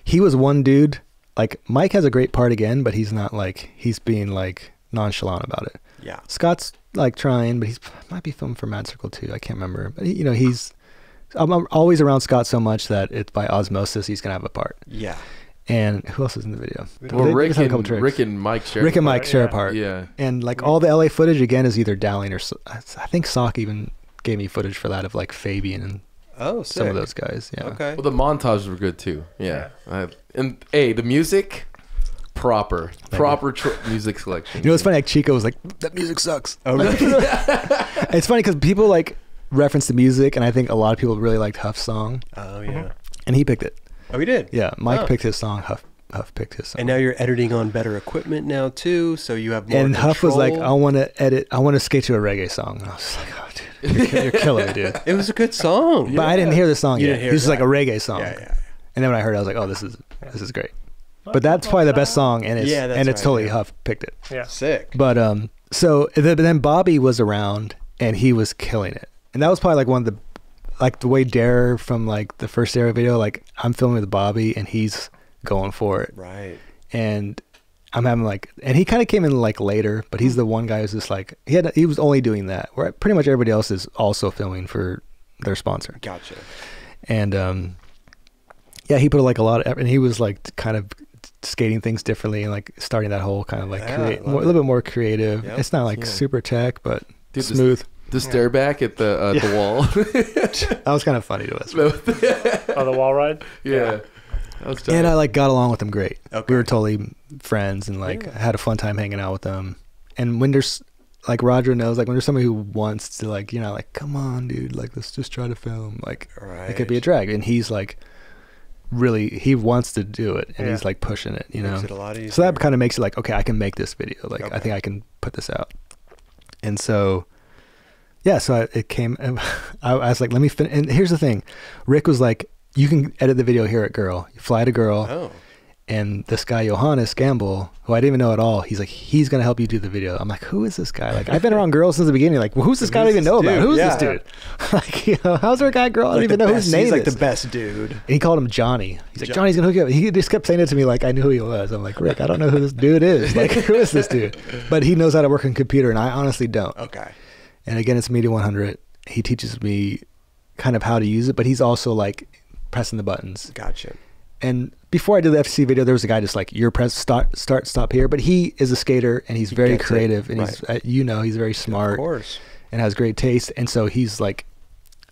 he was one dude. Like Mike has a great part again, but he's not like, he's being like nonchalant about it. Yeah. Scott's like trying, but he's might be filming for Mad Circle too. I can't remember, but you know, I'm always around Scott so much that it's by osmosis he's gonna have a part. Yeah. And who else is in the video? Well, Rick and Mike share. Rick and Mike share a part. Yeah. And like all the LA footage again is either Dowling or I think Sock even gave me footage for that of like Fabian and some of those guys. Yeah. Okay. Well, the montages were good too. Yeah. And hey, the music, proper music selection. You know, it's funny. Like Chico was like, "That music sucks." Oh, really? It's funny because people like reference the music, and I think a lot of people really liked Huff's song. Oh yeah. And he picked it. Oh, he did. Yeah, Mike picked his song. Huff picked his song. And now you're editing on better equipment now too, so you have more And control. Huff was like, "I want to skate to a reggae song." And I was like, "Oh, dude, you're killing me, dude." It was a good song. But I didn't hear the song You yet. didn't hear It was just like a that. reggae song. Yeah. And then when I heard it, I was like, "Oh, this is great." But that's probably the best song, and it's totally Huff picked it. Yeah. Sick. But so then Bobby was around, and he was killing it. And that was probably like one of the way Dare from like the first Dare video, like I'm filming with Bobby, and he's going for it. Right. And I'm having like, and he kind of came in like later, but he's the one guy who's just like, he was only doing that, where pretty much everybody else is also filming for their sponsor. Gotcha. And yeah, he put like a lot of, and he was like kind of skating things differently and like starting that whole kind of like a little bit more creative. Yep. It's not like super tech, but smooth. The stare back at the wall. That was kind of funny to us. Oh, the wall ride? Yeah. And I like got along with them great. Okay. We were totally friends and like had a fun time hanging out with them. And when there's like Roger knows, like when there's somebody who wants to like, you're not like, come on, dude, like let's just try to film. Like it could be a drag. And he's like really, he wants to do it and he's like pushing it, you know. Makes it a lot easier. So that kind of makes it like, okay, I can make this video. Like I think I can put this out. And so yeah, so it came, I was like, let me finish. And here's the thing. Rick was like, you can edit the video here at Girl. You fly to Girl. Oh. And this guy, Johannes Gamble, who I didn't even know at all, he's like, he's going to help you do the video. I'm like, who is this guy? Like, I've been around Girl since the beginning. Like, well, who's this guy I don't even know about? Who's this dude? Like, you know, how's there a guy, Girl? I don't even know who his name is. He's like the best dude. And he called him Johnny. He's like, Johnny's going to hook you up. He just kept saying it to me like I knew who he was. I'm like, Rick, I don't know who this dude is. Like, who is this dude? But he knows how to work on a computer, and I honestly don't. Okay. And again, it's Media 100. He teaches me kind of how to use it, but he's also like pressing the buttons. Gotcha. And before I did the FTC video, there was a guy just like, you're press start, stop here. But he is a skater and he's very creative and he's, he's very smart, of course, and has great taste. And so he's like,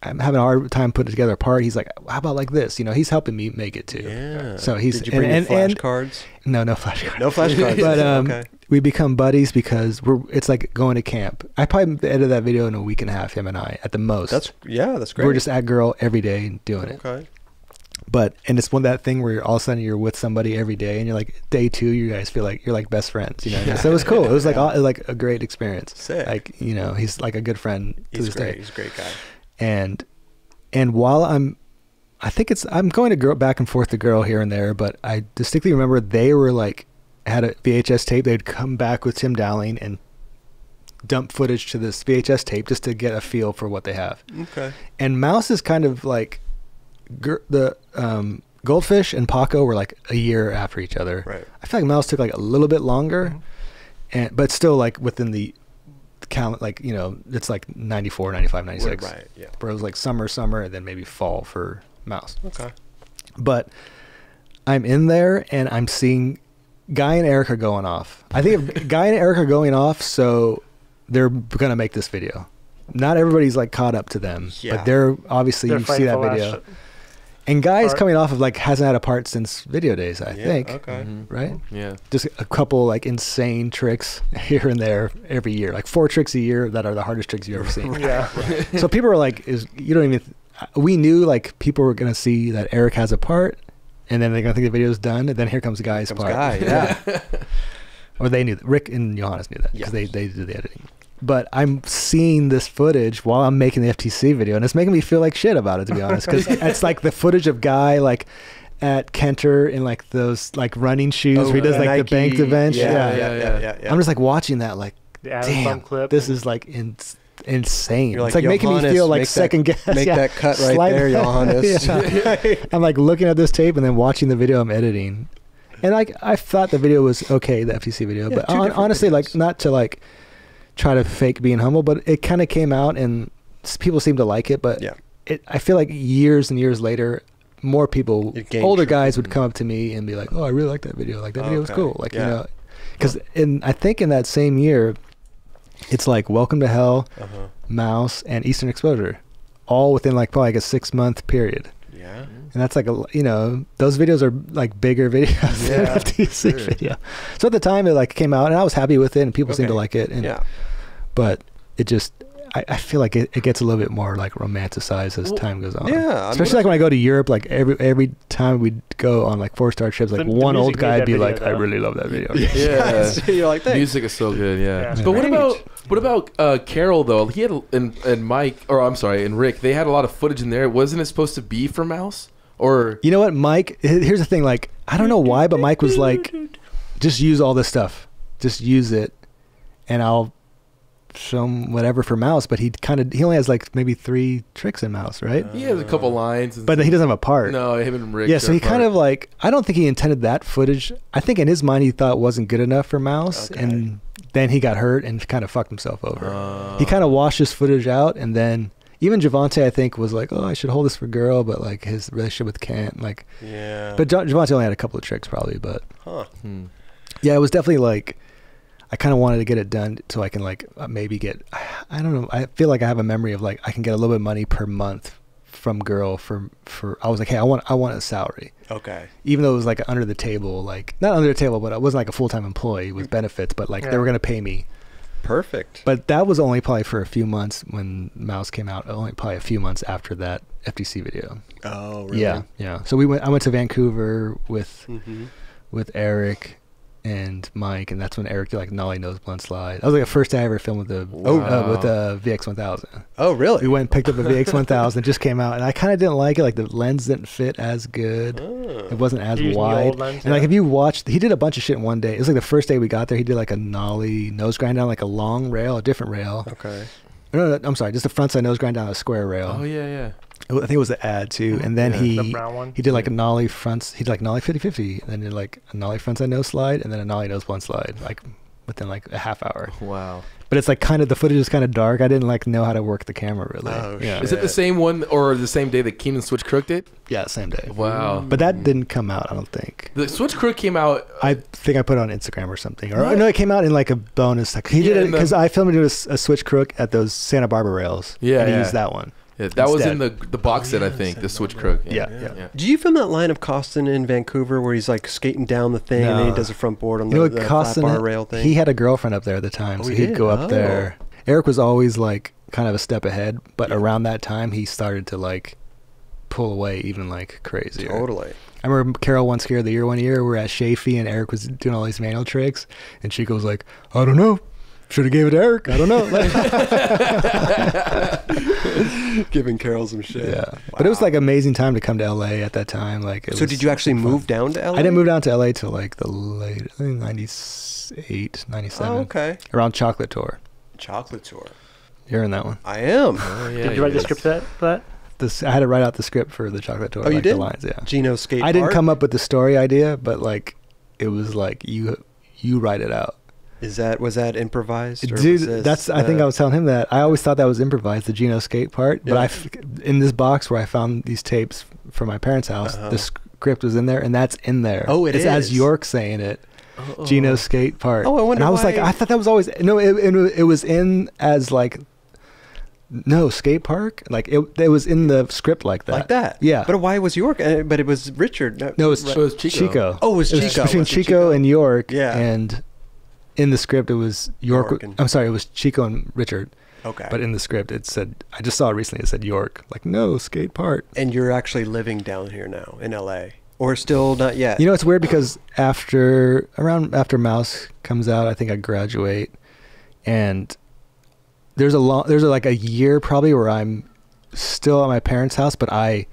I'm having a hard time putting together a part. He's like, how about like this? You know, he's helping me make it too. Yeah. So he's, did you bring your flashcards? No flashcards. No flashcards. But okay. We become buddies because it's like going to camp. I probably edited that video in a week and a half, him and I, at the most. That's great. We're just at Girl every day doing it. Okay. But, and it's that thing where all of a sudden you're with somebody every day and you're like, day 2, you guys feel like you're like best friends, you know? Yeah. So it was cool. It was like like a great experience. Sick. Like, you know, he's like a good friend to this day. He's a great guy. And while I'm going to back and forth to Girl here and there, but I distinctly remember they were like, had a VHS tape. They'd come back with Tim Dowling and dump footage to this VHS tape just to get a feel for what they have. Okay. And Mouse is kind of like the Goldfish and Paco were like a year after each other. Right. I feel like Mouse took like a little bit longer, but still like within the count, like, you know, it's like 94, 95, 96. Right. Yeah. Where it was like summer, and then maybe fall for Mouse. Okay. But I'm in there and I'm seeing Guy and Eric are going off. I think if Guy and Eric are going off, so they're gonna make this video. Not everybody's like caught up to them, but they're obviously, you see that video. And Guy is coming off of like hasn't had a part since video days, I think. Okay. Right? Yeah. Just a couple like insane tricks here and there every year, like 4 tricks a year that are the hardest tricks you've ever seen. Yeah. So people are like, we knew like people were gonna see that Eric has a part. And then they're going to think the video's done, and then here comes Guy's part. Yeah. Or they knew that. Rick and Johannes knew that because they did the editing. But I'm seeing this footage while I'm making the FTC video, and it's making me feel like shit about it, to be honest, because it's like the footage of Guy like at Kenter in like those like running shoes where he does like the banked event. Yeah. I'm just like watching that like, damn, clip. this is like insane. You're it's like making me feel like second guess. Make that cut right there, Johannes. I'm like looking at this tape and then watching the video I'm editing. And like I thought the video was okay, the FTC video, but honestly, videos. Like not to like try to fake being humble, but it kind of came out and people seem to like it. But I feel like years and years later, more people, older guys would come up to me and be like, "Oh, I really like that video. Like that video was cool." Like you know, because I think in that same year, it's like Welcome to Hell, Mouse, and Eastern Exposure, all within like probably like a 6-month period. Yeah. And that's like those videos are like bigger videos than FTC video. So at the time it like came out and I was happy with it and people seemed to like it. And, but it just, I feel like it gets a little bit more like romanticized as time goes on. Yeah. Especially like when I go to Europe, like every time we'd go on like 4-star trips, like one old guy would be like, though. I really love that video. You're like, thanks. Music is so good. Yeah. But what about Carol though? He had, and Mike, or I'm sorry, and Rick, they had a lot of footage in there. Wasn't it supposed to be for Mouse? Or you know what, Mike? Here's the thing. Like, I don't know why, but Mike was like, just use all this stuff. Just use it, and I'll show him whatever for Mouse. But he only has like maybe 3 tricks in Mouse, right? He has a couple lines, but he doesn't have a part. No, him and Rick. Yeah, so he kind of like, I don't think he intended that footage. I think in his mind he thought it wasn't good enough for Mouse, and then he got hurt and kind of fucked himself over. He kind of washed his footage out, and then. Even Javante, I think, was like, "Oh, I should hold this for Girl," but like his relationship with Kent, like, But Javante only had a couple of tricks, probably, but yeah, it was definitely like, I kind of wanted to get it done so I can like maybe get, I don't know, I feel like I have a memory of like I can get a little bit of money per month from Girl for. I was like, hey, I want a salary. Okay. Even though it was like under the table, like not under the table, but I wasn't like a full-time employee with benefits, but like they were gonna pay me. Perfect. But that was only probably for a few months when Mouse came out. Only probably a few months after that FTC video. Oh, really? Yeah. So I went to Vancouver with Eric and Mike, and that's when Eric did like Nollie Nose Blunt Slide. That was like the first time I ever filmed with the VX1000. Oh, really? We went and picked up a VX1000. It just came out, and I kind of didn't like it. Like the lens didn't fit as good. It wasn't as wide. Lens, and like if you watched, he did a bunch of shit in one day. It was like the first day we got there. He did like a nollie nose grind down, like a long rail, a different rail. Okay. No, I'm sorry, just the front side nose grind down a square rail. Oh yeah. I think it was the ad too, and then he did like a nollie fronts. He did like nollie 50-50, and then did like a nollie frontside nose slide, and then a nollie nose blunt slide, like within like a half hour. Wow! But it's like kind of the footage is kind of dark. I didn't like know how to work the camera really. Oh, yeah. Is it the same one or the same day that Keenan Switch Crooked it? Yeah, same day. Wow! But that didn't come out. I don't think. The Switch Crook came out. I think I put it on Instagram or something. Or no, it came out in like a bonus. Like, he did it because I filmed it a Switch Crook at those Santa Barbara rails. Yeah, and he used that one. Yeah, that was in the box set, I think, the Switch Crook. Yeah. Do you film that line of Costin in Vancouver where he's like skating down the thing and then he does a front board on the flat bar rail thing? He had a girlfriend up there at the time, so he'd go up there. Eric was always like kind of a step ahead, but around that time he started to like pull away even like crazy. Totally. I remember Carol once here the year one year, we're at Shafee and Eric was doing all these manual tricks, and Chico was like, I don't know. Should have gave it to Eric. I don't know. Giving Carol some shit. Yeah. Wow. But it was like amazing time to come to LA at that time. Like, so did you actually move down to LA? I didn't move down to LA till like the late, I think 98, 97. Oh, okay. Around Chocolate Tour. Chocolate Tour. You're in that one. I am. Oh, yeah, did you write the script for that? I had to write out the script for the Chocolate Tour. Oh, you did? The lines, yeah. Gino Skate I didn't come up with the story idea, but like it was like you write it out. Was that improvised? Dude, I think I was telling him that. I always thought that was improvised, the Gino Skate part. Yeah. But in this box where I found these tapes from my parents' house, the script was in there, and that's in there. Oh, it's as York saying it. Gino Skate part. Oh, I wonder. And I was like, I thought that was always it was in as like. No, skate park? Like, it was in the script like that. Like that? Yeah. But why was York? But it was Richard. No, it was Chico. Oh, it was Chico. It was between Chico and York. Yeah. And in the script, it was York. I'm sorry, it was Chico and Richard. Okay. But in the script, it said, I just saw it recently, it said York. Like, no, skate park. And you're actually living down here now in LA? Or still not yet? You know, it's weird because after Mouse comes out, I think I graduate. And there's like a year probably where I'm still at my parents' house, but I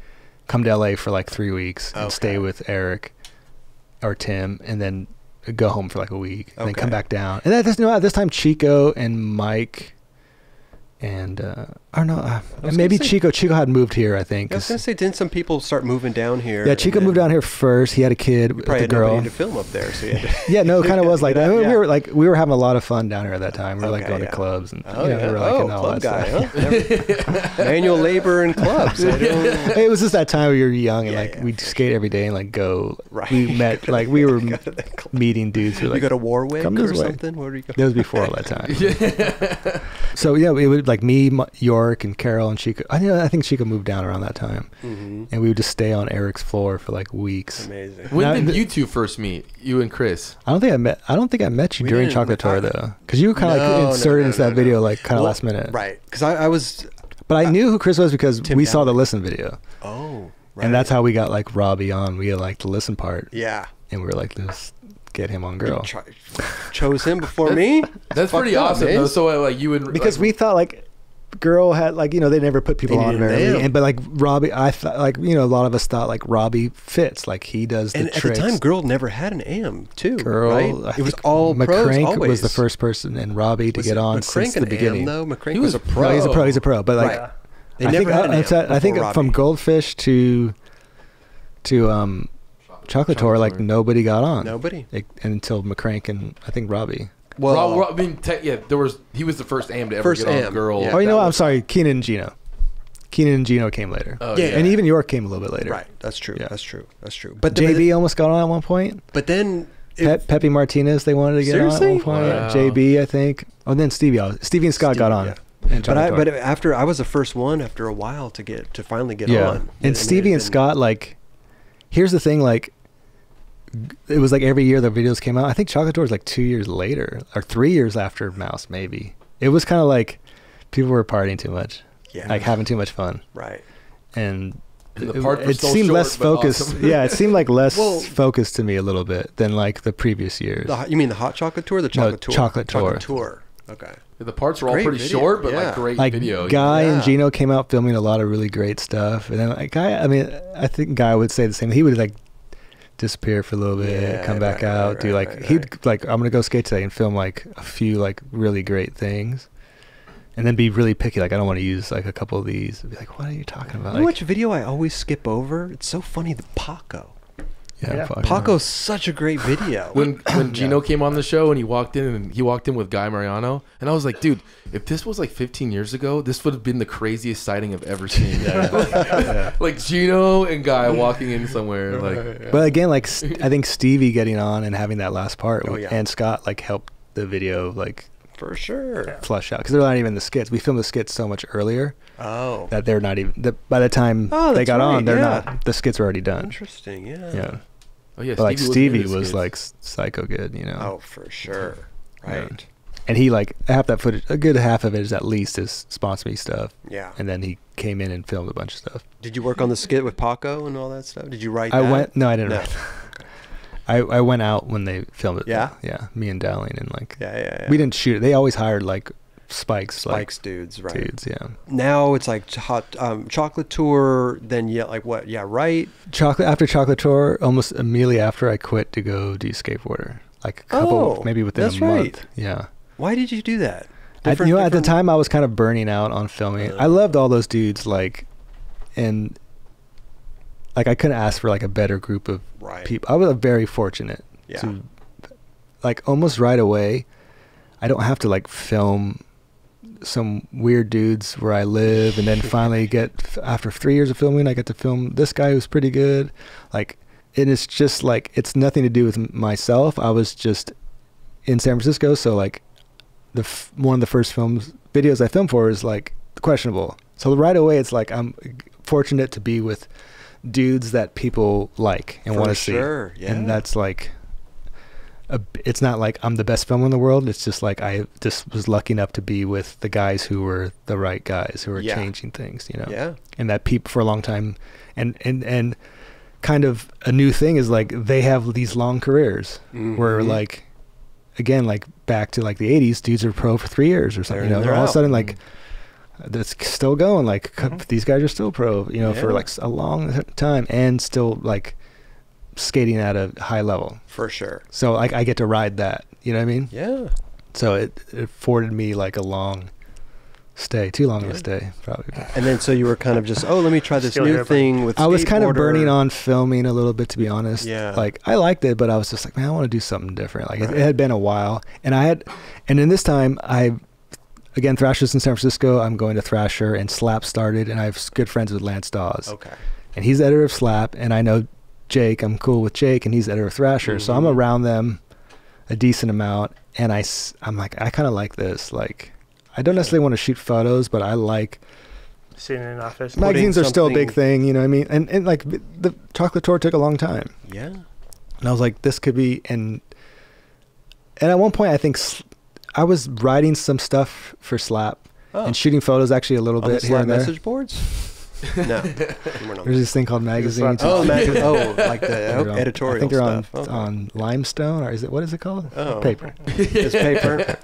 come to LA for like 3 weeks and stay with Eric or Tim, and then go home for like a week and then come back down. And at this time, Chico and Mike And I don't know. Maybe Chico had moved here, I think. I was gonna say, didn't some people start moving down here? Yeah, Chico moved down here first. He had a kid with a girl. Nobody to film up there, so yeah, no, it kind of was like that. We were having a lot of fun down here at that time. We were like going to clubs and we were like in all club that guy, stuff. Huh? Manual labor and clubs. It was just that time we were young and we'd skate every day and like go. Right. We met we were meeting dudes who you go to Warwick or something. Where do you go? That was before all that time. So yeah, it would like me, York, and Carol and Chico. I think Chico moved down around that time, and we would just stay on Eric's floor for like weeks. Amazing. When did you two first meet? You and Chris? I don't think I met you during Chocolate Tour though, because you were kind of like inserted into that video like kind of last minute. Right. Because I was. But I knew who Chris was because we saw the Listen video. Oh. Right. And that's how we got like Robbie on. We had like the Listen part. Yeah. And we were like, let's get him on Girl. Chose him before me. That's pretty awesome though. So like you and because we thought like Girl had like they never put people on very, but like Robbie, I thought like a lot of us thought like Robbie fits, like he does the tricks. At the time, Girl never had an AM too. Girl, right? It was all pros always. Was the first person and Robbie to get on since the beginning. Though McCrank was a pro. No, he's a pro. But like, I think from Goldfish to Chocolate Tour, like nobody got on. Nobody until McCrank and I think Robbie. Well, I mean, he was the first AM to ever get on Girl. Yeah. Oh, you know what? I'm sorry, Keenan and Gino. Keenan and Gino came later. Oh, yeah. And even York came a little bit later. Right. That's true. Yeah. That's true. But JB almost got on at one point. But then Pepe Martinez, they wanted to get on at one point. Wow. JB, I think. Oh, and then Stevie and Scott got on. Yeah. But after I was the first one after a while to finally get on. And Stevie and Scott, like, here's the thing, like, it was like every year the videos came out. I think Chocolate Tour was like 2 years later or 3 years after Mouse, maybe. It was kind of like people were partying too much, like having too much fun, right? And it seemed less focused. Awesome. Yeah, it seemed like less focused to me a little bit than like the previous years. You mean the Hot Chocolate Tour, or the Chocolate Tour? Chocolate Tour. Okay. The parts were all pretty short, but like great video. Guy and Gino came out filming a lot of really great stuff, and then like I think Guy would say the same. He would like disappear for a little bit, come back out, do like he'd like I'm gonna go skate today and film like a few like really great things, and then be really picky. Like I don't want to use like a couple of these. I'd be like, what are you talking about? You know which video I always skip over? It's so funny. The Paco. Yeah. Paco's such a great video. When Gino came on the show and he walked in with Guy Mariano, and I was like, dude, if this was like 15 years ago, this would have been the craziest sighting I've ever seen. Like Gino and Guy walking in somewhere. Like, but again, like I think Stevie getting on and having that last part and Scott like helped the video like for sure flush out because they're not even the skits. We filmed the skits so much earlier. Oh, that they're not even. By the time they got on, they're not. The skits were already done. Interesting. Yeah. Oh yeah, but like Stevie was like psycho good, Oh, for sure. Right. Yeah. And he like half that footage, a good half of it is at least his sponsor me stuff. Yeah. And then he came in and filmed a bunch of stuff. Did you work on the skit with Paco and all that stuff? Did you write that? I didn't write. Okay. I went out when they filmed it. Yeah. Yeah. Me and Dowling and like. Yeah. We didn't shoot it. They always hired like Spikes dudes, right? Dudes, yeah. Now it's like Chocolate Tour. Then like what? Yeah, right. After Chocolate Tour, almost immediately after I quit to go do Skateboarder, like a couple, maybe within a month. Right. Yeah. Why did you do that? At the time I was kind of burning out on filming. I loved all those dudes, like, and like I couldn't ask for like a better group of people. I was very fortunate to, like, almost right away. I don't have to like film some weird dudes where I live, and then finally after 3 years of filming, I get to film this guy who's pretty good. Like, and it's just like, it's nothing to do with myself. I was just in San Francisco, so like one of the first videos I filmed for is like questionable. So right away, it's like I'm fortunate to be with dudes that people like and want to see. Yeah. And that's like, it's not like I'm the best filmer in the world. It's just like I just was lucky enough to be with the guys who were the right guys who were changing things, Yeah. And that people for a long time, and kind of a new thing is like they have these long careers where like, again, like back to like the 80s, dudes are pro for 3 years or something. All of a sudden, like that's still going. Like these guys are still pro, for like a long time and still like skating at a high level for sure. So like I get to ride that, you know what I mean? Yeah. So it afforded me like a long too long of a stay, probably. And then so you were kind of just, let me try this new thing with skateboarder. I was kind of burning on filming a little bit, to be honest. Yeah. Like, I liked it, but I was just like, man, I want to do something different. Like, it had been a while. And in this time, again, Thrasher's in San Francisco. I'm going to Thrasher, and Slap started, and I have good friends with Lance Dawes. Okay. And he's the editor of Slap, and I know Jake. I'm cool with Jake, and he's the editor of Thrasher. So I'm around them a decent amount, and I'm like, I kind of like this. Like, I don't necessarily want to shoot photos, but I like sitting in an office. Magazines are still a big thing, you know what I mean? And like, the chocolate tour took a long time. Yeah. And I was like, this could be, and at one point, I think I was writing some stuff for Slap and shooting photos actually a little bit here and there. Message boards? No. There's this thing called magazines. Like the editorial. I think they're stuff. on limestone, or what is it called? Oh. Paper. It's paper.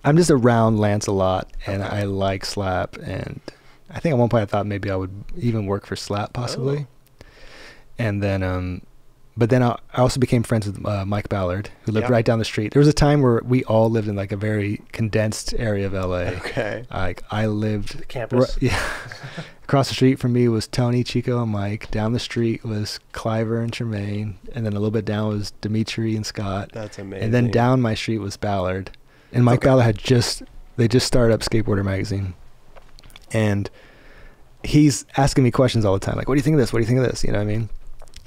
I'm just around Lance a lot, and I like Slap, and I think at one point I thought maybe I would even work for Slap possibly. And then but then I also became friends with Mike Ballard, who lived right down the street. There was a time where we all lived in like a very condensed area of LA. Okay. Like, I lived campus. Across the street from me was Tony, Chico, and Mike. Down the street was Cliver and Tremaine, and then a little bit down was Dimitri and Scott. That's amazing. And then down my street was Ballard. And Mike Ballard had just started up Skateboarder Magazine. And he's asking me questions all the time. Like, what do you think of this? What do you think of this? You know what I mean?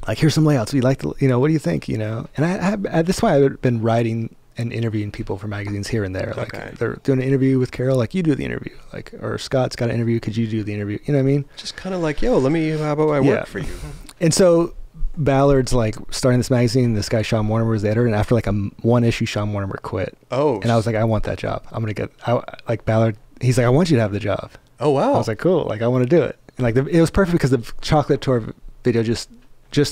Like, here's some layouts. What do you think? You know? And at this point, I've been writing and interviewing people for magazines here and there. Like, they're doing an interview with Carol, like, you do the interview. Like, or Scott's got an interview, could you do the interview? You know what I mean? Just kind of like, how about I work for you? And so Ballard's like starting this magazine. This guy, Sean Mortimer, was the editor. And after like one issue, Sean Mortimer quit. Oh. And I was like, I want that job. I'm going to get, Ballard, he's like, I want you to have the job. Oh, wow. I was like, cool. Like, I want to do it. And like, it was perfect because the chocolate tour video just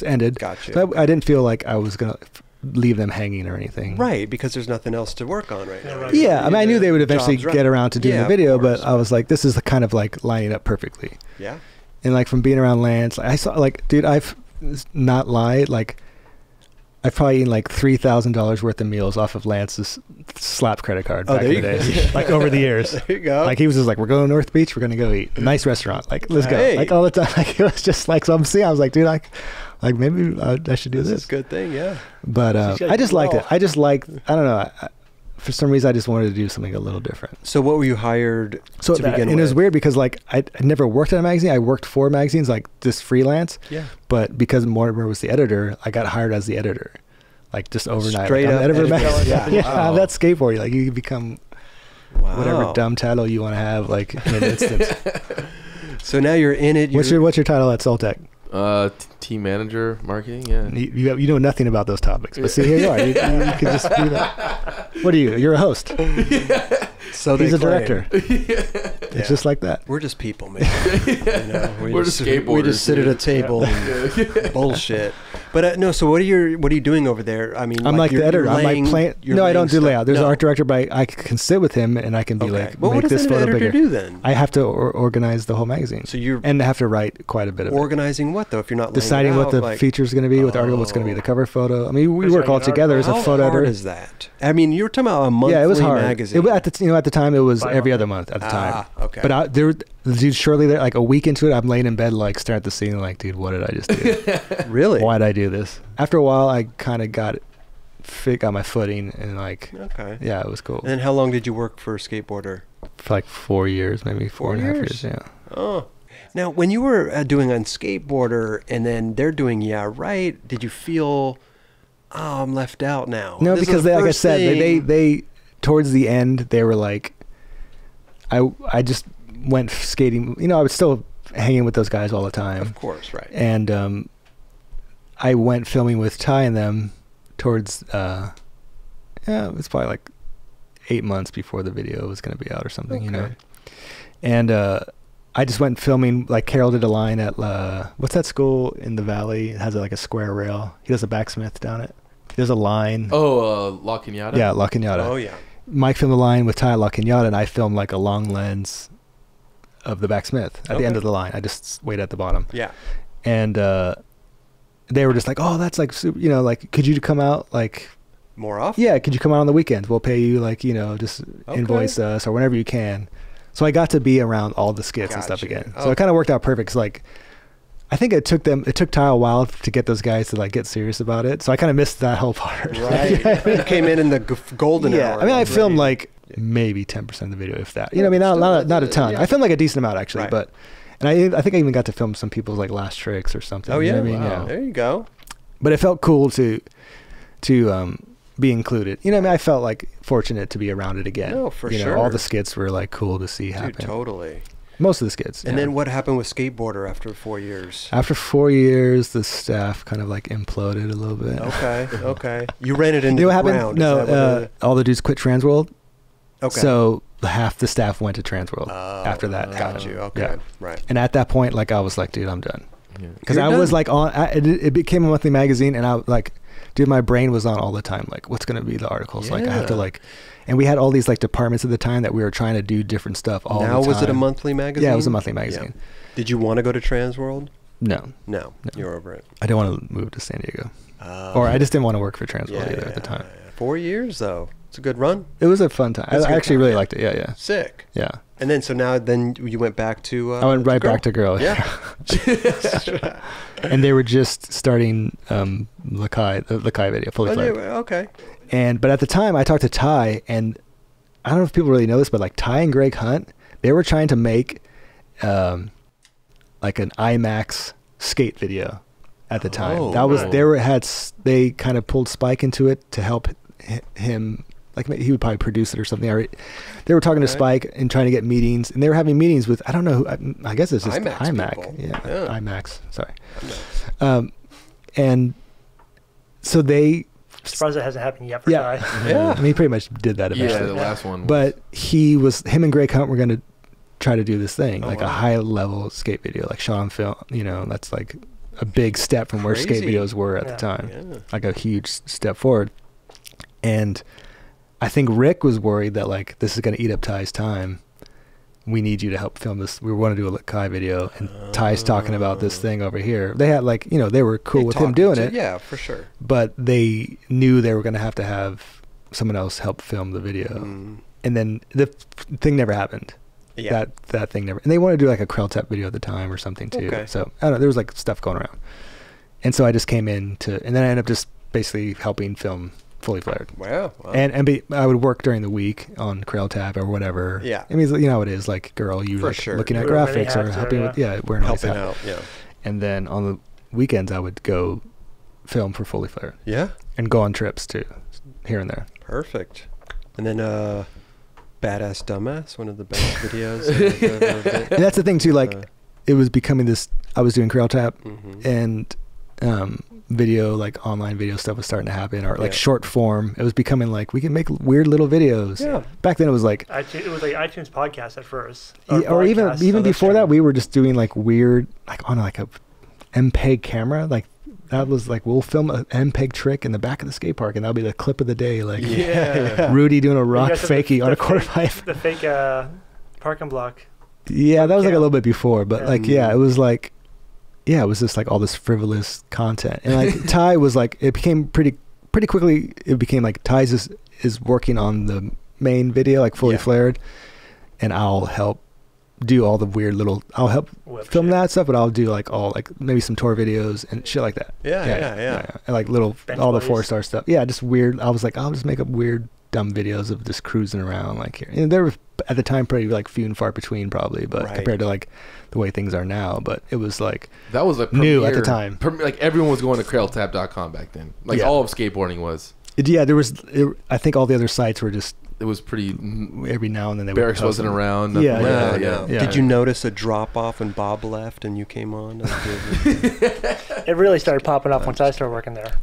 ended. Gotcha. So I didn't feel like I was going to leave them hanging or anything. Right, because there's nothing else to work on right now. Yeah, I mean, I knew they would eventually get around to doing the video, but I was like, this is kind of like lining up perfectly. Yeah. And like, from being around Lance, I saw, like, dude, I've not lied, like, I've probably eaten like $3,000 worth of meals off of Lance's Slap credit card back in the day. Like, over the years. There you go. Like, he was just like, we're going to North Beach, we're going to go eat. A nice restaurant. Like, let's go. Like, all the time. Like, it was just like, so I'm seeing, I was like, dude, like maybe I should do this. This is a good thing, yeah. But I just liked it. I don't know. For some reason, I just wanted to do something a little different. So what were you hired to begin with? And it was weird because, like, I never worked at a magazine. I worked for magazines, like, just freelance. Yeah. But because Mortimer was the editor, I got hired as the editor. Like, just overnight. Straight up editor of magazine. Yeah. Wow. That's skateboarding. Like, you become whatever dumb title you want to have, like, in an instant. So now you're in it. What's your title at Soltech? Team manager, marketing. Yeah. You know nothing about those topics, but see, here you are. You can just do that. What are you? You're a host. So he's a director. It's just like that. We're just people, man. We're just skateboarders. We just sit at a table and bullshit. But no. So what are you doing over there? I mean, I'm like the editor. I'm like playing. No, I don't do layout. There's an art director, but I can sit with him and I can be like, well, make this photo bigger. What does an editor do then? I have to organize the whole magazine. So you're and have to write quite a bit of organizing what though? If you're not deciding what the feature is going to be, what the article, what's going to be the cover photo. I mean, we work all together as a photo editor. How hard is that? I mean, you were talking about a monthly it was hard. magazine. At the time, it was every other month at the time. Okay. But dude, surely like a week into it, I'm laying in bed, like staring at the ceiling, like, dude, what did I just do? Really? Why'd I do this? After a while, I kind of got my footing and like, yeah, it was cool. And then how long did you work for Skateboarder? For like 4 years, maybe 4.5 years. Yeah. Oh. Now, when you were doing on Skateboarder and then they're doing did you feel, I'm left out now? No, because like I said, they towards the end, they were like, I just went skating. You know, I was still hanging with those guys all the time. Of course, right. And I went filming with Ty and them towards, it was probably like 8 months before the video was going to be out or something, you know. And I just went filming, like Carol did a line at, what's that school in the Valley? It has like a square rail. He does a backsmith down it. There's a line. Oh, La Cañada? Yeah, La Cañada. Oh, yeah. Mike filmed the line with Ty at La Cañada, and I filmed like a long lens of the backsmith at the end of the line. I just waited at the bottom. Yeah. And they were just like, oh, that's like, super, you know, like, could you come out like more often? Yeah, could you come out on the weekends? We'll pay you, like, you know, just invoice us or whenever you can. So I got to be around all the skits and stuff again. So it kind of worked out perfect. 'Cause like, I think it took Ty a while to get those guys to like get serious about it. So I kind of missed that whole part. Right. You came in the golden hour. I mean, I filmed like maybe 10% of the video, if that. You know, I mean, not a ton. I filmed like a decent amount actually, but and I think I even got to film some people's like last tricks or something. Oh yeah, you know what I mean? Wow. There you go. But it felt cool to be included. You know, I mean, I felt like fortunate to be around it again. No, for you sure. know, all the skits were like cool to see happen. Dude, totally. Most of the skits. And then what happened with Skateboarder after 4 years? After 4 years, the staff kind of like imploded a little bit. Okay. You ran it into the ground. No, all the dudes quit Transworld. Okay. So half the staff went to Transworld after that. Got you. Okay. Yeah. Right. And at that point, like I was like, dude, I'm done. Because I was like it became a monthly magazine, and I like, dude, my brain was on all the time. Like, what's gonna be the articles? Like, I have to like, and we had all these like departments at the time that we were trying to do different stuff all the time. Now was it a monthly magazine? Yeah, it was a monthly magazine. Yeah. Did you want to go to Transworld? No, you're over it. I didn't want to move to San Diego, or I just didn't want to work for Transworld either at the time. 4 years though. It's a good run. It was a fun time. I actually really liked it. Yeah. Sick. Yeah. And then then you went back to I went right back to Girl. Yeah. And they were just starting the Lakai video, fully flared. Okay. But at the time I talked to Ty, and I don't know if people really know this, but like Ty and Greg Hunt, they were trying to make like an IMAX skate video at the time. That was they kind of pulled Spike into it to help him. Like he would probably produce it or something. They were talking to Spike and trying to get meetings, and they were having meetings with, I don't know who, I guess it's just IMAX. Yeah, IMAX. Sorry. And so they. I'm surprised it hasn't happened yet for Ty. Yeah. I mean, he pretty much did that eventually. Yeah, the last one. But him and Greg Hunt were going to try to do this thing, like a high level skate video, like shot on film. You know, that's like a big step from where skate videos were at the time. Like a huge step forward. And I think Rick was worried that like, this is going to eat up Ty's time. We need you to help film this. We want to do a Kai video, and Ty's talking about this thing over here. They had like, you know, they were cool with him doing it. Yeah, for sure. But they knew they were going to have someone else help film the video. And then the thing never happened. Yeah. That thing never. And they wanted to do like a Krell Tap video at the time or something too. Okay. So I don't know. There was like stuff going around. And so I just came in and then I ended up just basically helping film Fully Flared. Wow. And I would work during the week on Krell Tap or whatever. Yeah. I mean, you know how it is, like Girl, you like looking at graphics or helping with, wearing helping out. Yeah. And then on the weekends I would go film for Fully Flared. Yeah. And go on trips too, here and there. Perfect. And then Badass Dumbass, one of the best videos. And that's the thing too, like it was becoming this, I was doing Krell Tap and video, like online video stuff was starting to happen, or like short form. It was becoming like we can make weird little videos. Yeah. Back then it was like iTunes podcast at first, or even before that we were just doing like weird, like on like a MPEG camera. Like that was like, we'll film an MPEG trick in the back of the skate park, and that'll be the clip of the day. Like Rudy doing a rock fakie on a quarter pipe. The fake parking block. Yeah, that was like a little bit before, but like it was like. Yeah, it was just like all this frivolous content. And like Ty was like, it became pretty quickly, it became like Ty's is working on the main video, like Fully Flared, and I'll help do all the weird little, I'll help film that stuff, but I'll do like all, like maybe some tour videos and shit like that. Yeah. And like little, all the 4-star stuff. Yeah, just weird. I was like, I'll just make up weird, dumb videos of just cruising around like here. And there were at the time pretty like few and far between probably, but compared to like the way things are now, but it was like that was like new at the time. Like everyone was going to KrailTap.com back then. Like all of skateboarding was. There was. I think all the other sites were just. It was pretty. Every now and then they Barracks wasn't around. Yeah. Did you notice a drop off when Bob left and you came on? It really started popping up once I started working there.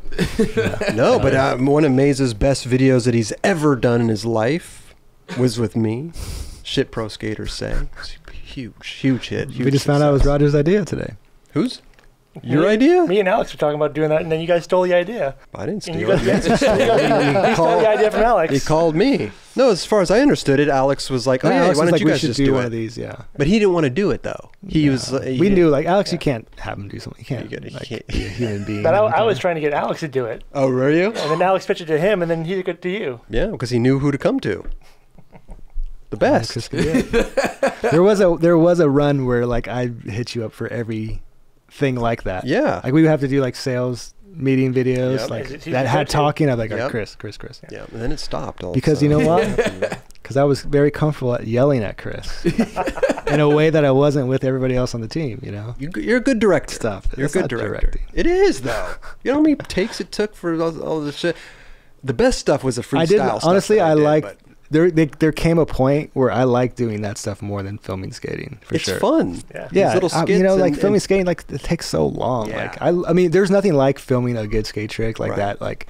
No, but one of Meza's best videos that he's ever done in his life was with me. Shit Pro Skaters Say. Huge hit. We just found out it was Roger's idea today. Whose? Your idea? Me and Alex were talking about doing that, and then you guys stole the idea. I didn't steal it. You stole the idea from Alex. He called me. No, as far as I understood it, Alex was like, "Oh yeah, why don't you guys just do one of these?" Yeah, but he didn't want to do it though. He was. We knew, like, Alex, you can't have him do something. You can't be a human being. But I was trying to get Alex to do it. Oh, were you? And then Alex pitched it to him, and then he took it to you. Yeah, because he knew who to come to. The best. There was a run where like I hit you up for every thing like that. Yeah. Like we would have to do like sales meeting videos Yep. like that had talking. I'm like, Yep. Chris. Yeah, and then it stopped. All Because you know what? Because I was very comfortable at yelling at Chris in a way that I wasn't with everybody else on the team. You know, you're a good director. Stuff. You're a good director. Directing. It is though. You know how many takes it took for all this shit. The best stuff was the freestyle. I did stuff honestly. I liked. There came a point where I liked doing that stuff more than filming skating. For sure, it's fun. Yeah, little skits you know, like filming skating, like it takes so long. Yeah. Like I mean, there's nothing like filming a good skate trick like Right. that. Like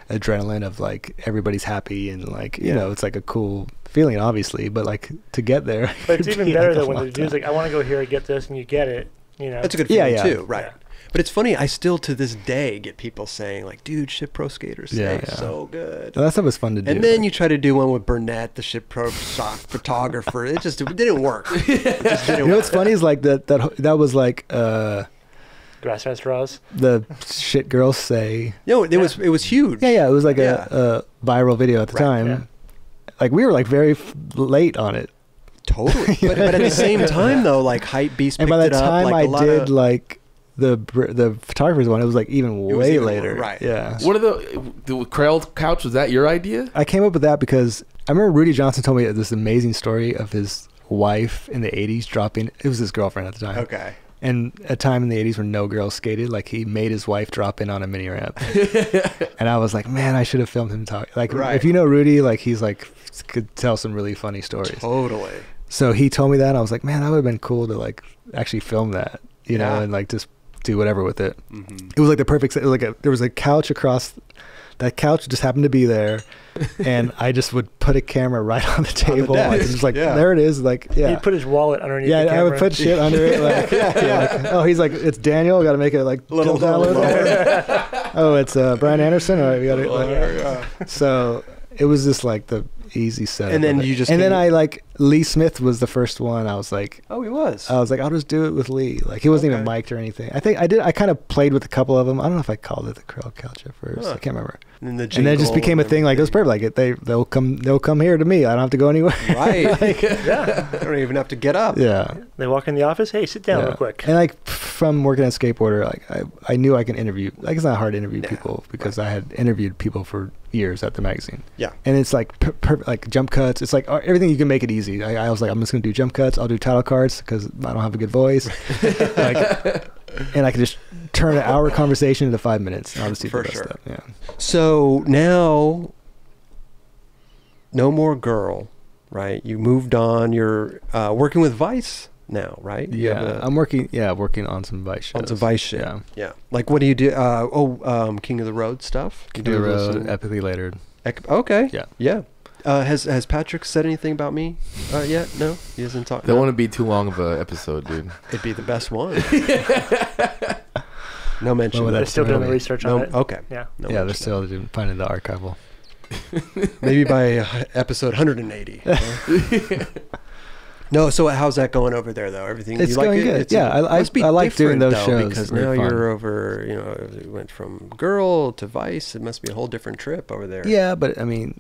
adrenaline of like everybody's happy and like you know, it's like a cool feeling, obviously. But like to get there, But it's even better though when the dude's like, I want to go here and get this, and you get it. You know, That's a good feeling Yeah. too, right? Yeah. But it's funny. I still to this day get people saying like, "Dude, Ship Pro skaters say Yeah. so good." that stuff was fun to do. And then you try to do one with Burnett, the Ship Pro shot photographer. It didn't work. It just didn't you know what's work. funny is like that was like grass fest draws. the shit girls say. It was huge. Yeah, it was like Yeah. a viral video at the Right, time. yeah. Like we were like very late on it. Totally. But at the same time though, like Hype Beast And picked by the it up. time Like, I a lot did of, like the photographer's one, it was like even was way even later. more, right. Yeah. What are the Crowd Couch? Was that your idea? I came up with that because I remember Rudy Johnson told me this amazing story of his wife in the 80s dropping. It was his girlfriend at the time. Okay. And a time in the 80s where no girls skated, like he made his wife drop in on a mini ramp. And I was like, man, I should have filmed him talk. Like, Right. if you know Rudy, like he's like could tell some really funny stories. Totally. So he told me that, and I was like, man, that would have been cool to like actually film that, you know, Yeah. and like just do whatever with it. Mm-hmm. It was like the perfect. It was like there was a couch across. That couch just happened to be there, and I just would put a camera right on the table. desk, Like, just like yeah. there it is. Like He'd put his wallet underneath. yeah, the camera. I would put shit under it. Like, like, oh, he's like, it's Daniel. Got to make it like Little tilt down a little lower. bit. Oh, it's Brian Anderson. All right, we got it. Like, so it was just like the easy setup. And then of it. you just and then came- I like Lee Smith was the first one. I was like, Oh, he was. I'll just do it with Lee. Like he wasn't even Okay. mic'd or anything. I think I did. I kind of played with a couple of them. I don't know if I called it the Curl Couch at first. Huh. I can't remember. And then And then it just became a thing. Like it was perfect. Like they'll come here to me. I don't have to go anywhere. Right. Yeah. I don't even have to get up. Yeah. They walk in the office. Hey, sit down real quick. And like from working at Skateboarder, like I knew I can interview. Like it's not hard to interview people because I had interviewed people for years at the magazine. Yeah. And it's like like jump cuts. It's like everything you can make it easy. I was like, I'm just gonna do jump cuts. I'll do title cards because I don't have a good voice. And I can just turn an hour conversation into 5 minutes. And I'll just do For the best sure. stuff. Yeah. So now, no more girl, right? You moved on. You're working with Vice now, right? You have Yeah. I'm working on some Vice shows. on some Vice shit. Yeah. Yeah. Like, what do you do? King of the Road stuff. You King of the do Road, some- epically latered. Okay. Yeah. Yeah. Has Patrick said anything about me yet? No, he hasn't talked. Don't No? want to be too long of a episode, dude. It'd be the best one. No mention. Well, of They're that. still doing the really- research No, on it. okay. Yeah. No Yeah, they're mention still finding the archival. of that. Maybe by episode 180. No, so how's that going over there though? Everything It's you like going it? good. It's- Yeah, it must be I like doing different, those though, shows. because They're now fun. you're over. You know, it went from Girl to Vice. It must be a whole different trip over there. Yeah, but I mean,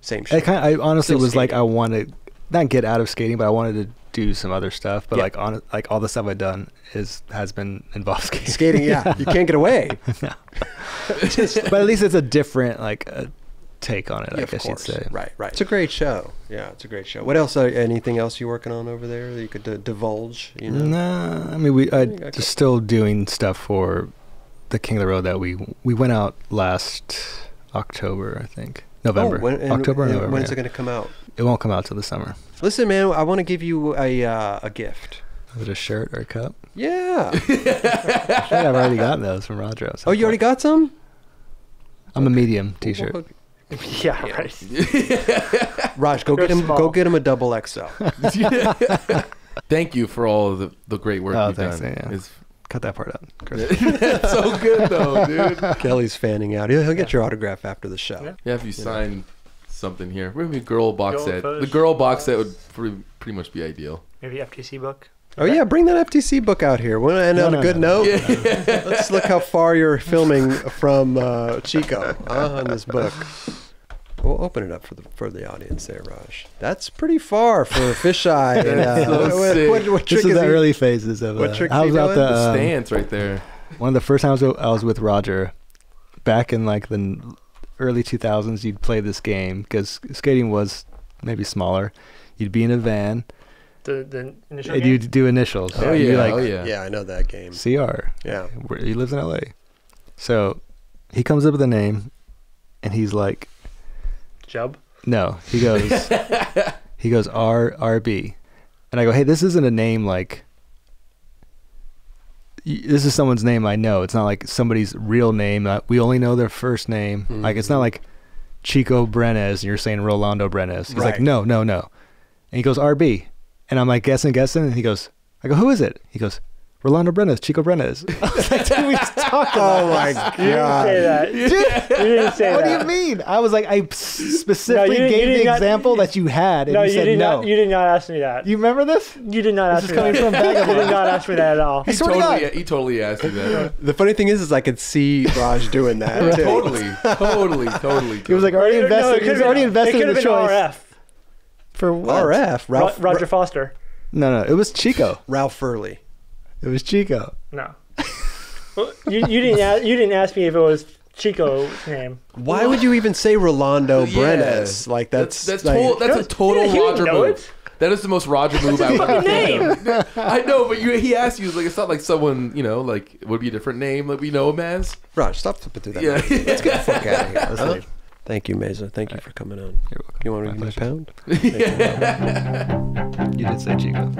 Same shit. I honestly Still was like, skating. I wanted not get out of skating, but I wanted to do some other stuff. But Yeah. like all the stuff I've done has been involved skating. Skating, yeah, you can't get away. But at least it's a different take on it. Yeah, I of guess you'd course. say. Right. It's a great show. Yeah, it's a great show. What else? Anything else you working on over there that you could divulge? You know. Nah, I mean I just still doing stuff for the King of the Road that we went out last October, I think. November. October or November. When's yeah. it going to come out? It won't come out till the summer. Listen, man, I want to give you a gift. Is it a shirt or a cup? Yeah. I think I've already gotten those from Rodro. Oh, you already got some? I'm a medium t-shirt. Well, Yeah, right. Raj, go You're get him. small. Go get him a double XL. Thank you for all of the great work Oh, you've thanks, done. yeah. It's Cut that part out, Chris. That's so good though, dude. Kelly's fanning out. He'll get your autograph after the show. Yeah. Yeah, if you sign something here, maybe a girl box Girl set. photos. The girl box set would pretty much be ideal. Maybe FTC book. Oh yeah, bring that FTC book out here. Want to end on a good note? Let's look how far you're filming from Chico on this book. We'll open it up for the audience there, Raj. That's pretty far for fisheye. What trick is the early phases of what trick I was out the stance right there. One of the first times I was with Roger, back in like the early 2000s, you'd play this game because skating was maybe smaller. You'd be in a van. The initial and game? you'd do initials. Oh You'd yeah, be like, oh yeah. Yeah, I know that game. CR. Yeah. He lives in LA. So he comes up with a name and he's like, Jub? no, he goes RB. And I go, hey, this isn't a name like, this is someone's name I know. It's not like somebody's real name. We only know their first name. Mm-hmm. Like, it's not like Chico Brenes and you're saying Rolando Brenes. He's like, no. And he goes, RB. And I'm like, guessing. And he goes, I go, who is it? He goes, Rolando Brenes, Chico Brenes. I was like, dude, we just talked about Oh my God. You didn't say that. Dude, You didn't say what that. do you mean? I was like, I specifically you gave the did not- example that you had, and No, you said did no. not. You did not ask me that. You remember this? You did not ask is me coming that. from Bagley. You did not ask me that at all. I swear to God. He totally asked you that. The funny thing is I could see Raj doing that. too. Totally. He was like already invested. He was already invested in the It could choice. have been RF. For what? RF. Roger Foster. No, it was Chico. Ralph Furley. It was Chico. No. Well, you didn't ask me if it was Chico's name. Why would you even say Rolando Yeah. Brenes? Like that's that's like, a total You didn't Roger know move. it? That is the most Roger move I would Fucking name. I know, but he asked you, like, it's not like someone, like, it would be a different name like we know him as. Raj, stop flipping through that. Yeah. Let's get the fuck out of here. Let's leave. Thank you, Meza. Thank you for coming on. You're welcome. You want to My give me a pleasure. pound? You did say Chico.